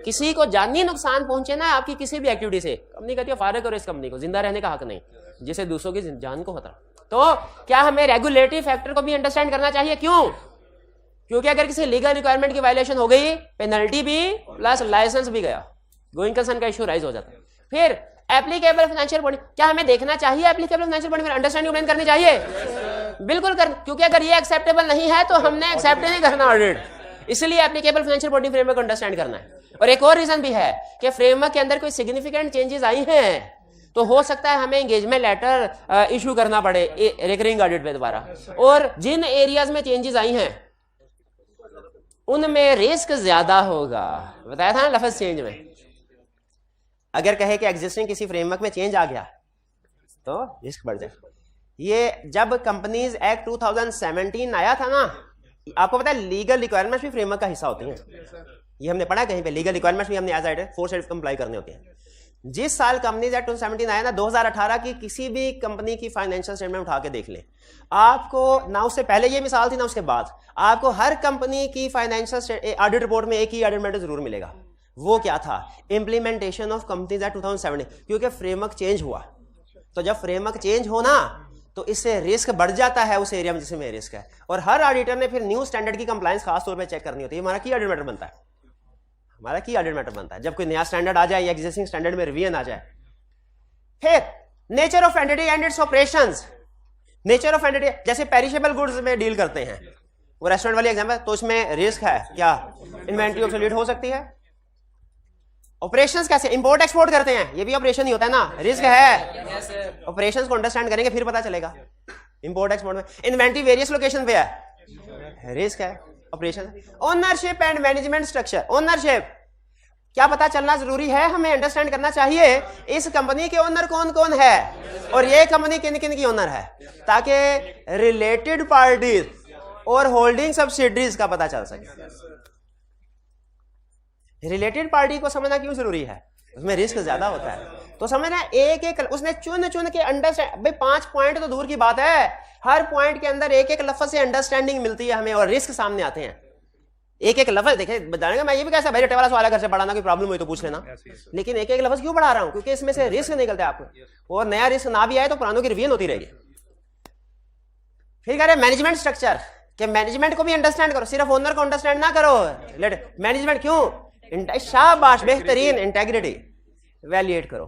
किसी को जानी नुकसान पहुंचे ना आपकी किसी भी एक्टिविटी से, कंपनी कहती है फारिग करो इस कंपनी को, जिंदा रहने का हक नहीं, जिसे दूसरों की जान को खतरा। तो क्या हमें रेगुलेटरी फैक्टर को भी अंडरस्टैंड करना चाहिए? क्यों? क्योंकि अगर किसी लीगल रिक्वायरमेंट की वायलेशन हो गई, पेनल्टी भी प्लस लाइसेंस भी गया, गोइंग कंसर्न का इशू राइज हो जाता है। फिर एप्लीकेबल फाइनेंशियल बॉडी, क्या हमें देखना चाहिए एप्लीकेबल फाइनेंशियल बॉडी में अंडरस्टैंडिंग ऑब्टेन करनी चाहिए? बिल्कुल कर, क्योंकि अगर ये एक्सेप्टेबल नहीं है तो हमने एक्सेप्ट नहीं करना ऑडिट, इसलिए applicable financial body framework understand करना है। और एक और रीजन भी है कि फ्रेमवर्क के अंदर कोई सिग्निफिकेंट चेंजेस आई हैं तो हो सकता है हमें एंगेजमेंट लेटर इशू करना पड़े रिकरिंग ऑडिट पे दोबारा, और जिन एरियाज में चेंजेस आई हैं उनमें रिस्क ज्यादा होगा। बताया था ना लफ्ज चेंज में, अगर कहे कि एग्जिस्टिंग किसी फ्रेमवर्क में चेंज आ गया तो रिस्क बढ़ जाए। ये जब कंपनीज एक्ट 2017 आया था ना, आपको पता है लीगल रिक्वायरमेंट्स भी फ्रेमवर्क का हिस्सा होती हैं। ये हमने पढ़ा कहीं पे, लीगल रिक्वायरमेंट्स भी हमने एज आइड फोर्स कंप्लाई करने होते हैं। जिस साल कंपनीज एक्ट 2017 आया ना, 2018 की किसी भी कंपनी की फाइनेंशियल स्टेटमेंट उठा के देख लें, आपको ना उससे पहले ये मिसाल थी ना उसके बाद, आपको हर कंपनी की फाइनेंशियल ऑडिट रिपोर्ट में एक ही ऑडिट मैटर जरूर मिलेगा। वो क्या था? इंप्लीमेंटेशन ऑफ कंपनीज एक्ट 2017, क्योंकि फ्रेमवर्क चेंज हुआ। तो जब फ्रेमवर्क चेंज हो ना तो इससे रिस्क बढ़ जाता है उस एरिया में जिसमें रिस्क है, और हर ऑडिटर ने फिर न्यू स्टैंडर्ड की कंप्लायंस खास तौर पे चेक करनी होती है। हमारा की ऑडिट मैटर बनता है, हमारा की ऑडिट मैटर बनता है जब कोई नया स्टैंडर्ड आ जाए या एग्जिस्टिंग स्टैंडर्ड में रिवीजन आ जाए। फिर nature of entity and it's operations. Nature of entity, जैसे पेरिशेबल गुड्स में डील करते हैं, वो रेस्टोरेंट वाली एग्जांपल, तो इसमें रिस्क है क्या? इन्वेंटरी ऑब्सोल्यूट हो सकती है। ऑपरेशंस कैसे? इंपोर्ट एक्सपोर्ट करते हैं, ये भी ऑपरेशन ही होता है ना, रिस्क है। ऑपरेशंस को अंडरस्टैंड करेंगे फिर पता चलेगा। इंपोर्ट एक्सपोर्ट में इन्वेंटरी वेरियस लोकेशन पे है, रिस्क है, operation. Ownership and management structure. Ownership क्या पता चलना जरूरी है, हमें अंडरस्टैंड करना चाहिए इस कंपनी के ओनर कौन कौन है और ये कंपनी किन किन की ओनर है, ताकि रिलेटेड पार्टीज और होल्डिंग सब्सिडरीज का पता चल सके। रिलेटेड पार्टी को समझना क्यों जरूरी है? उसमें रिस्क ज्यादा होता है, तो समझना एक एक उसने चुन चुन के अंडरस्टैंड। भाई 5 पॉइंट तो दूर की बात है, हर पॉइंट के अंदर एक एक लफ्ज से अंडरस्टैंडिंग मिलती है हमें और रिस्क सामने आते हैं। एक एक लफ्ज देखे बताने का, मैं ये भी कैसा भाई रटे वाला सवाल घर से पढ़ाना, कोई प्रॉब्लम हुई तो पूछ लेना, लेकिन एक एक लफ्ज क्यों पढ़ा रहा हूं? क्योंकि इसमें से रिस्क निकलते हैं आपको, और नया रिस्क ना भी आए तो पुरानों की रिवीजन होती रहेगी। फिर कह रहे मैनेजमेंट स्ट्रक्चर, कि मैनेजमेंट को भी अंडरस्टैंड करो, सिर्फ ओनर को अंडरस्टैंड ना करो। मैनेजमेंट क्यों? शाबाश, बेहतरीन, इंटेग्रिटी वैल्यूएट करो।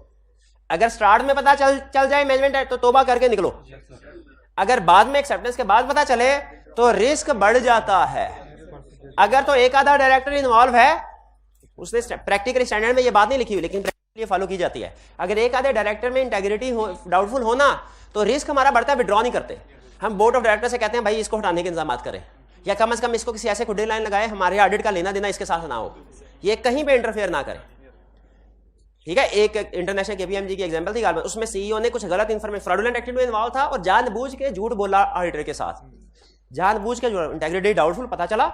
अगर स्टार्ट में पता चल जाए मैनेजमेंट है तो तौबा करके निकलो, अगर बाद में एक्सेप्टेंस के बाद पता चले तो रिस्क बढ़ जाता है। अगर तो एक आधा डायरेक्टर इन्वॉल्व है, उसने प्रैक्टिकल स्टैंडर्ड में ये बात नहीं लिखी हुई लेकिन प्रैक्टिकली फॉलो की जाती है, अगर एक आधे डायरेक्टर में इंटेग्रिटी डाउटफुल होना तो रिस्क हमारा बढ़ता है, विड्रॉ नहीं करते। हम बोर्ड ऑफ डायरेक्टर से कहते हैं भाई इसको हटाने के इंतजाम करें, या कम से कम इसको किसी ऐसे खुदे लाइन लगाए हमारे ऑडिट का लेना देना इसके साथ ना हो, ये कहीं पे इंटरफेयर ना करें। ठीक है, एक इंटरनेशनल केपीएमजी की एग्जांपल थी, उसमें सीईओ ने कुछ गलत इन्फॉर्मेशन, फ्रॉडुलेंट एक्टिविटी में इन्वॉल्व था और जानबूझ के झूठ बोला ऑडिटर के साथ, जानबूझ के इंटेग्रिटी डाउटफुल पता चला।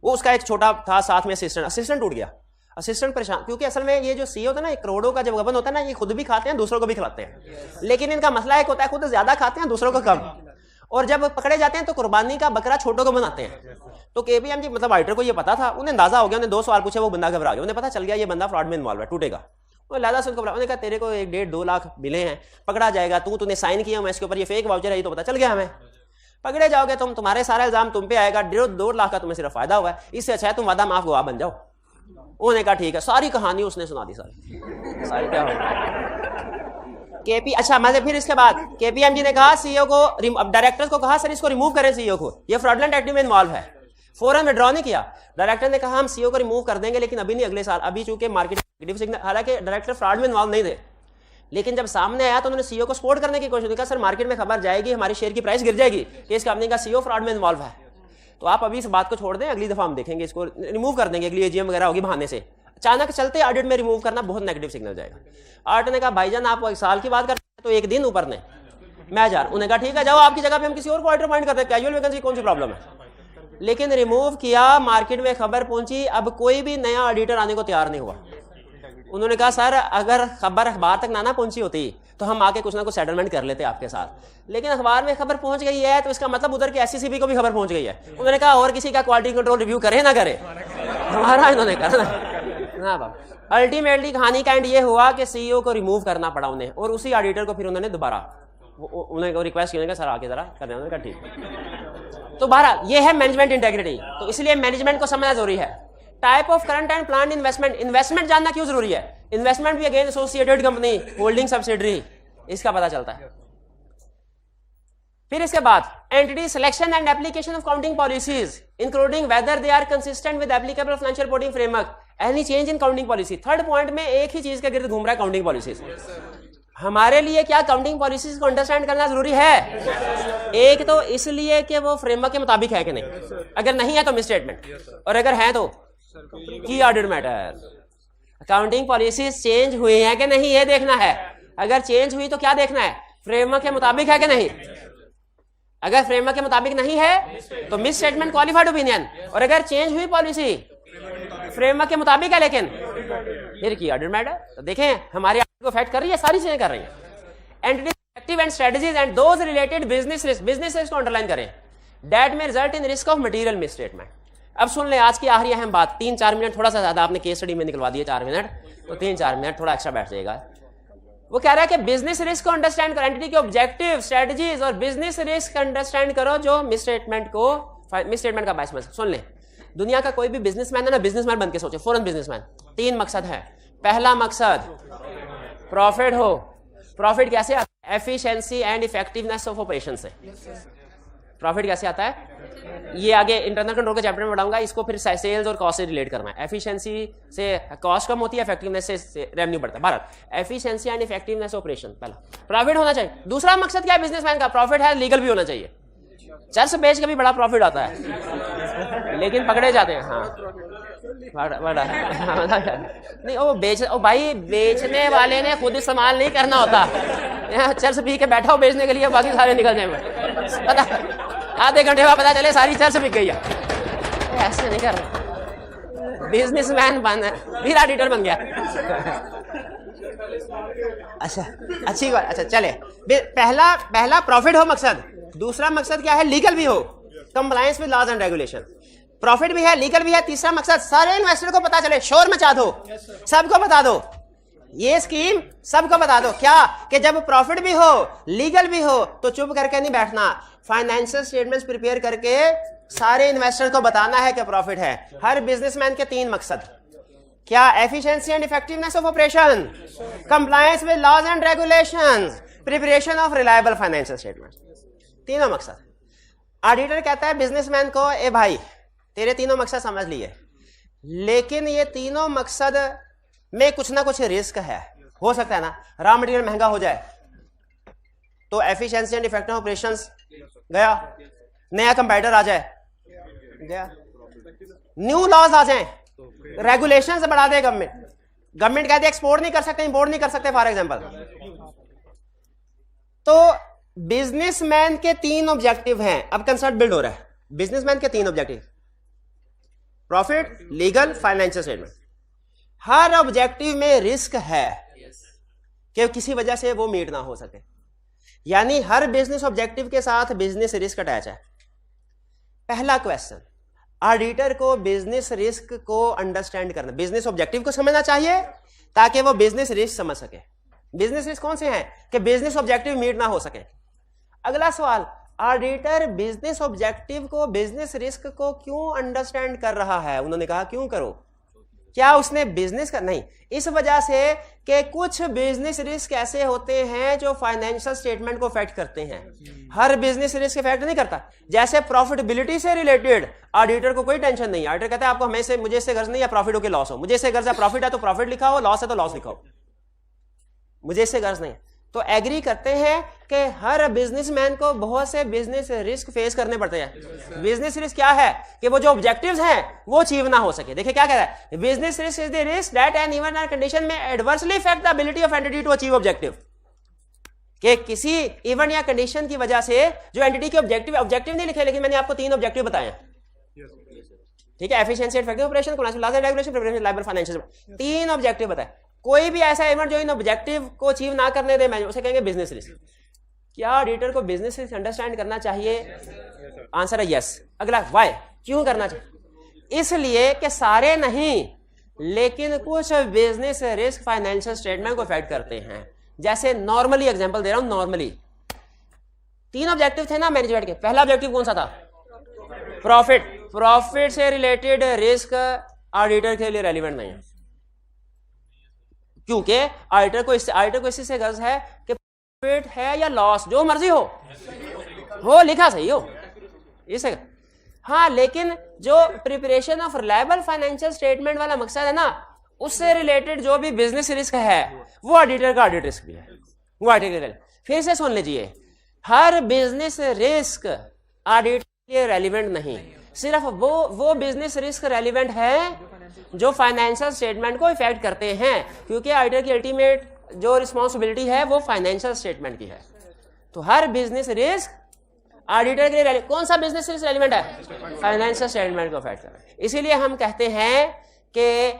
वो उसका एक छोटा था साथ में असिस्टेंट टूट गया, असिस्टेंट परेशान, क्योंकि असल में ये जो सीईओ होता है ना, करोड़ों का जब गबन होता है ना, ये खुद भी खाते हैं दूसरों को भी खिलाते हैं, लेकिन इनका मसला एक होता है खुद ज्यादा खाते हैं दूसरों को कम, और जब पकड़े जाते हैं तो कुर्बानी का बकरा छोटों को बनाते हैं। तो केपीएमजी मतलब ऑडिटर को ये पता था, उन्हें अंदाजा हो गया, उन्हें 2 सवाल पूछे, वो बंदा घबरा गया, उन्हें पता चल गया ये बंदा फ्रॉड में इन्वॉल्व है, टूटेगा। वो लादा से उनको उन्होंने कहा तेरे को 1-1.5-2 लाख मिले हैं, पकड़ा जाएगा, तूने साइन किया मैं इसके ऊपर, ये फेक वाउचर है, ये तो पता चल गया हमें, पकड़े जाओगे तुम, तुम्हारे सारा इल्जाम तुम पे आएगा, 1.5-2 लाख का तुम्हें सिर्फ फायदा हुआ है, इससे अच्छा है तुम वादा माफ गवाह बन जाओ। उन्होंने कहा ठीक है, सारी कहानी उसने सुना दी, सारी क्या अच्छा मतलब फिर इसके बाद केपीएमजी ने कहा सीईओ को, डायरेक्टर्स को कहा सर इसको रिमूव करें सीईओ को, ये फ्रॉडलेंट एक्टिविटी में इन्वॉल्व है। फौरन विड्रॉ नहीं किया, डायरेक्टर ने कहा हम सीईओ को रिमूव कर देंगे लेकिन अभी नहीं, अगले साल, अभी चूंकि मार्केट नेगेटिव सिग्नल, हालांकि डायरेक्टर फ्रॉड में इन्वॉल्व नहीं थे, लेकिन जब सामने आया तो उन्होंने सीईओ को सपोर्ट करने की कोशिश की, सर मार्केट में खबर जाएगी, हमारी शेयर की प्राइस गिर जाएगी कि इस कंपनी का सीईओ फ्रॉड में इन्वॉल्व है, तो आप अभी इस बात को छोड़ दें, अगली दफा हम देखेंगे, इसको रिमूव कर देंगे, अगली एजीएम वगैरह होगी बहाने से। अचानक चलते ऑडिट में रिमूव करना बहुत नेगेटिव सिग्नल जाएगा। ऑडिटर ने कहा भाईजान आप एक साल की बात करते हैं तो 1 दिन ऊपर ने, मैं जा रहा हूं। उन्होंने कहा ठीक है जाओ, आपकी जगह पे हम किसी और को ऑडिटर अपॉइंट करते हैं, कैजुअल वैकेंसी कौन सी प्रॉब्लम है, लेकिन रिमूव किया, मार्केट में खबर पहुंची, अब कोई भी नया ऑडिटर आने को तैयार नहीं हुआ। उन्होंने कहा सर अगर खबर अखबार तक ना पहुंची होती तो हम आके कुछ ना कुछ सेटलमेंट कर लेते आपके साथ, लेकिन अखबार में खबर पहुंच गई है तो इसका मतलब उधर के एससीसीबी को भी खबर पहुंच गई है। उन्होंने कहा और किसी का क्वालिटी कंट्रोल रिव्यू करे ना करे, हमारा इन्होंने कहा ना बाबा। अल्टीमेटली कहानी का एंड ये हुआ कि सीईओ को रिमूव करना पड़ा उन्हें, और उसी ऑडिटर को फिर उन्होंने दोबारा उन्हें रिक्वेस्ट की, सर आके जरा कर देना, उन्होंने कहा ठीक। तो बहरहाल ये है मैनेजमेंट इंटेग्रिटी, तो इसलिए मैनेजमेंट को समझना जरूरी है। Type of current and plan investment, investment जानना क्यों जरूरी है? इन्वेस्टमेंट भी again associated company, holding subsidiary, इसका पता चलता है। फिर इसके बाद entity selection and application of counting policies including whether they are consistent with applicable financial reporting framework, any change in counting policy. Third point में एक ही चीज के गिर्द घूम रहा है, काउंटिंग पॉलिसीज। हमारे लिए क्या काउंटिंग पॉलिसीज को अंडरस्टैंड करना जरूरी है? एक तो इसलिए कि वो फ्रेमवर्क के मुताबिक है कि नहीं, अगर नहीं है तो मिसस्टेटमेंट, और अगर है तो की audit matter. Accounting policies change हुई है कि नहीं ये देखना है, अगर चेंज हुई तो क्या देखना है, फ्रेमवर्क के मुताबिक है कि नहीं। अगर फ्रेमवर्क के मुताबिक नहीं है तो मिस स्टेटमेंट क्वालिफाइड ओपिनियन, और अगर चेंज हुई पॉलिसी फ्रेमवर्क के मुताबिक है लेकिन फिर की ऑडिट मैटर। तो देखें हमारे को अफेक्ट कर रही है, सारी चीजें कर रही है। Entities active and strategies and those related business risk को अंडरलाइन करें दैट में result in risk of material misstatement. अब सुन ले आज की आखिरी अहम बात, 3-4 मिनट, थोड़ा सा ज्यादा आपने केस स्टडी में निकलवा दिए 4 मिनट, तो 3-4 मिनट थोड़ा एक्स्ट्रा बैठ जाएगा। वो कह रहा है कि बिजनेस रिस्क को अंडरस्टैंड करो, एंटिटी के ऑब्जेक्टिव स्ट्रेटजीज और बिजनेस रिस्क अंडरस्टैंड करो जो मिसस्टेटमेंट का बायस बन। सुन ले, दुनिया का कोई भी बिजनेसमैन है ना, बिजनेसमैन बन के सोचे, फॉरेन बिजनेसमैन, 3 मकसद है। पहला मकसद प्रॉफिट हो। प्रॉफिट कैसे आता है? Efficiency and effectiveness of operation से। प्रॉफिट कैसे आता है? ये आगे इंटरनल कंट्रोल के चैप्टर में बढ़ाऊंगा, इसको फिर सेल्स और कॉस्ट से रिलेट करना है। एफिशिएंसी से कॉस्ट कम होती है, इफेक्टिवनेस से रेवेन्यू बढ़ता है। Bharat efficiency and effectiveness operation, पहला प्रॉफिट होना चाहिए। दूसरा मकसद क्या है बिजनेसमैन का? प्रॉफिट है, लीगल भी होना चाहिए। चर्च बेच के भी बड़ा प्रॉफिट आता है लेकिन पकड़े जाते हैं। हाँ बड़ा नहीं, वो भाई बेचने वाले ने खुद इस्तेमाल नहीं करना होता, यहाँ चर्च पी के बैठा हो बेचने के लिए, बाकी सारे निकल जाए, पता आधे घंटे बाद पता चले सारी चर्च बिक गई है। ऐसे नहीं कर रहा, बिजनेसमैन बन फिर ऑडिटर बन गया। अच्छा अच्छी बात। अच्छा चले, पहला प्रॉफिट हो मकसद। दूसरा मकसद क्या है? लीगल भी हो, compliance with laws and regulation. Profit भी है, लीगल भी है। तीसरा मकसद सारे इन्वेस्टर को पता चले, शोर मचा दो, सबको बता दो, ये स्कीम सबको बता दो। क्या कि जब प्रॉफिट भी हो, लीगल भी हो, तो चुप करके नहीं बैठना, फाइनेंशियल स्टेटमेंट्स प्रिपेयर करके सारे इन्वेस्टर को बताना है कि प्रॉफिट है। हर बिजनेसमैन के 3 मकसद क्या? Efficiency and effectiveness of operation, compliance with laws and regulations, preparation of reliable financial statements, तीनों मकसद। ऑडिटर कहता है बिजनेसमैन को, ए भाई तेरे तीनों मकसद समझ लिए, लेकिन ये तीनों मकसद में कुछ ना कुछ रिस्क है। हो सकता है ना रॉ मटेरियल महंगा हो जाए, तो एफिशिएंसी एंड इफेक्टिव ऑपरेशंस गया, नया कंप्यूटर आ जाए गया, न्यू लॉज आ जाए, रेगुलेशंस बढ़ा दे गवर्नमेंट कहते एक्सपोर्ट नहीं कर सकते, इंपोर्ट नहीं कर सकते फॉर एग्जांपल। तो बिजनेसमैन के 3 ऑब्जेक्टिव हैं। अब कंसेप्ट बिल्ड हो रहा है। बिजनेसमैन के 3 objective, profit, legal, financial statement. हर ऑब्जेक्टिव में रिस्क है कि किसी वजह से वो मीट ना हो सके, यानी हर बिजनेस ऑब्जेक्टिव के साथ बिजनेस रिस्क अटैच है। पहला क्वेश्चन, ऑडिटर को बिजनेस रिस्क को अंडरस्टैंड करना, बिजनेस ऑब्जेक्टिव को समझना चाहिए ताकि वो बिजनेस रिस्क समझ सके। बिजनेस रिस्क कौन से हैं कि बिजनेस ऑब्जेक्टिव मीट ना हो सके। अगला सवाल, ऑडिटर बिजनेस ऑब्जेक्टिव को, बिजनेस रिस्क को क्यों अंडरस्टैंड कर रहा है? उन्होंने कहा क्यों करो, क्या उसने बिजनेस का नहीं, इस वजह से कि कुछ बिजनेस रिस्क ऐसे होते हैं जो फाइनेंशियल स्टेटमेंट को अफेक्ट करते हैं। हर बिजनेस रिस्क अफेक्ट नहीं करता। जैसे प्रॉफिटेबिलिटी से रिलेटेड ऑडिटर को कोई टेंशन नहीं है। ऑडिटर कहता है आपको हमें मुझे इससे गर्ज नहीं है प्रॉफिट हो कि लॉस हो, मुझे इससे गर्ज है प्रॉफिट है तो प्रॉफिट लिखा हो, लॉस है तो लॉस लिखा हो, मुझे इससे गर्ज नहीं है। तो एग्री करते हैं कि हर बिजनेसमैन को बहुत से बिजनेस रिस्क फेस करने पड़ते हैं। बिजनेस रिस्क क्या है कि वो जो ऑब्जेक्टिव्स हैं वो अचीव ना हो सके। देखिए क्या कह रहा है, business risk is the risk that an event or condition may adversely affect the ability of entity to achieve objective. कि किसी इवेंट या कंडीशन की वजह से जो एंटिटी के ऑब्जेक्टिव नहीं लिखे, लेकिन मैंने आपको 3 ऑब्जेक्टिव बताए हैं, ठीक है, efficiency, effective operation, regulation, preparation, liable financial, 3 objective बताए। कोई भी ऐसा इवेंट जो इन ऑब्जेक्टिव को अचीव ना करने दे, उसे कहेंगे बिजनेस रिस्क। क्या ऑडिटर को बिजनेस रिस्क अंडरस्टैंड करना चाहिए? आंसर है यस। अगला, व्हाई, क्यों करना चाहिए? इसलिए कि सारे नहीं, लेकिन कुछ बिजनेस रिस्क फाइनेंशियल स्टेटमेंट को अफेक्ट करते हैं। जैसे नॉर्मली एग्जांपल दे रहा हूं, नॉर्मली 3 ऑब्जेक्टिव थे ना मैनेजमेंट के। पहला ऑब्जेक्टिव कौन सा था? प्रॉफिट। प्रॉफिट से रिलेटेड रिस्क ऑडिटर के लिए रेलिवेंट नहीं है, क्योंकि ऑडिटर को इसी से गर्ज है कि प्रॉफिट है या लॉस, जो मर्जी हो लिखा सही हो इसे। हाँ, लेकिन जो preparation of reliable financial statement वाला मकसद है ना, उससे रिलेटेड जो भी बिजनेस रिस्क है वो ऑडिटर का ऑडिट रिस्क भी है, वो ऑडिटर। फिर से सुन लीजिए, हर बिजनेस रिस्क ऑडिट के लिए रेलिवेंट नहीं, सिर्फ वो बिजनेस रिस्क रेलिवेंट है जो फाइनेंशियल स्टेटमेंट को इफेक्ट करते हैं, क्योंकि ऑडिटर की अल्टीमेट जो रिस्पॉन्सिबिलिटी है वो फाइनेंशियल स्टेटमेंट की है। तो हर बिजनेस रिस्क ऑडिटर के लिए कौन सा बिजनेस रिस्क रेलिवेंट है? फाइनेंशियल स्टेटमेंट को अफेक्ट कर रहा है। इसीलिए हम कहते हैं कि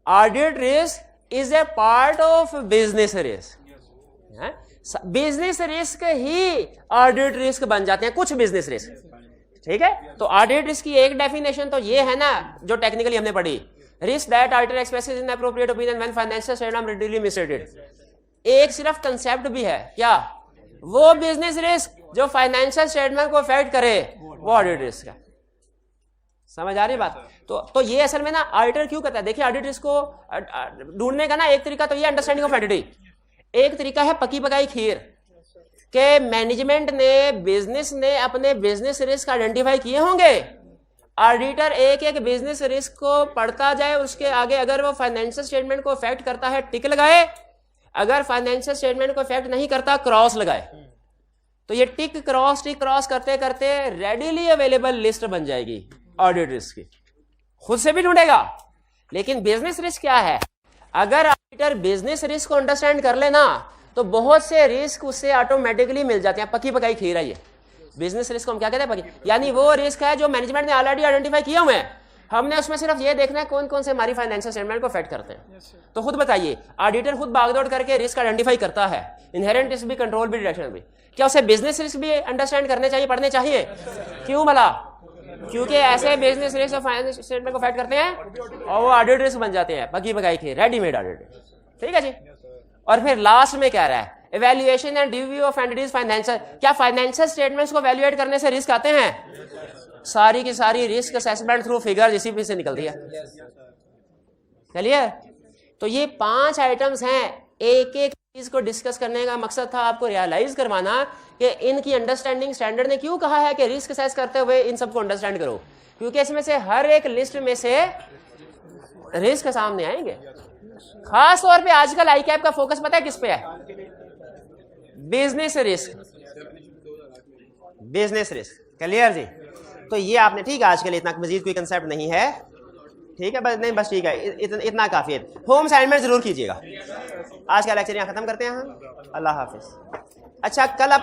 audit risk is a part of business risk. Business risk he audit risk बन जाते हैं, कुछ बिजनेस रिस्क। ठीक है, तो ऑडिट रिस्क की एक डेफिनेशन तो ये है ना जो टेक्निकली हमने पढ़ी, risk that auditor expresses in appropriate opinion when financial statement relatively मिसस्टेटेड। एक सिर्फ कंसेप्ट भी है क्या, वो बिजनेस रिस्क जो फाइनेंशियल स्टेटमेंट को अफेक्ट करे वो ऑडिट रिस्क है। समझ आ रही बात? तो ये असल में ना ऑडिटर क्यों करता है, देखिए ऑडिट रिस्क को ढूंढने का ना एक तरीका तो ये अंडरस्टैंडिंग ऑफ एंटिटी, एक तरीका है पकी पकाई खीर के मैनेजमेंट ने, बिजनेस ने अपने बिजनेस रिस्क आइडेंटिफाई किए होंगे, ऑडिटर एक एक बिजनेस रिस्क को पढ़ता जाए, उसके आगे अगर वो फाइनेंशियल स्टेटमेंट को इफेक्ट करता है टिक लगाए, अगर फाइनेंशियल स्टेटमेंट को इफेक्ट नहीं करता क्रॉस लगाए। तो ये टिक क्रॉस करते करते रेडिली अवेलेबल लिस्ट बन जाएगी ऑडिट रिस्क की, खुद से भी ढूंढेगा। लेकिन बिजनेस रिस्क क्या है, अगर ऑडिटर बिजनेस रिस्क को अंडरस्टैंड कर लेना तो बहुत से रिस्क उससे ऑटोमेटिकली मिल जाते हैं। पकी पकाई खीर है ये बिजनेस रिस्क को हम क्या कहते हैं, पकी, यानी वो रिस्क है जो मैनेजमेंट ने ऑलरेडी आइडेंटिफाई किए हुए हैं, हमने उसमें सिर्फ ये देखना है कौन कौन से हमारी फाइनेंशियल स्टेटमेंट को अफेक्ट करते हैं। तो खुद बताइए, ऑडिटर खुद भागदौड़ करके रिस्क आइडेंटिफाई करता है, इनहेरेंट रिस्क भी, कंट्रोल भी, डिटेक्शन भी, क्या उसे बिजनेस रिस्क भी अंडरस्टैंड करने चाहिए, पढ़ने चाहिए? क्यों भला? क्योंकि ऐसे बिजनेस रिस्क और फाइनेंशियल स्टेटमेंट को अफेक्ट करते हैं और वो ऑडिट रिस्क बन जाते हैं, पकी पकाई खीर, रेडीमेड ऑडिट रिस्क। ठीक है जी। और फिर लास्ट में कह रहा है evaluation and review of entities financial, क्या फाइनेंशियल स्टेटमेंट्स को इवैल्यूएट करने से रिस्क आते हैं? सारी की सारी रिस्क असेसमेंट थ्रू फिगर इसी पे से निकलती है। चलिए, तो ये 5 आइटम्स हैं, एक एक चीज को डिस्कस करने का मकसद था आपको रियलाइज करवाना कि इनकी अंडरस्टैंडिंग स्टैंडर्ड ने क्यों कहा है कि रिस्क असेस करते हुए इन सबको अंडरस्टैंड करो, क्योंकि इसमें से हर एक लिस्ट में से रिस्क सामने आएंगे। खास तौर पे आजकल आईकैप का फोकस पता है किस पे है? Business risk, business risk. Clear जी? तो ये आपने, ठीक है, आज के लिए इतना मजीद कोई कंसेप्ट नहीं है, ठीक है, बस नहीं, बस ठीक है, इतना काफी है। होम असाइनमेंट जरूर कीजिएगा। आज का लेक्चर यहाँ खत्म करते हैं। अल्लाह हाफिज। अच्छा, कल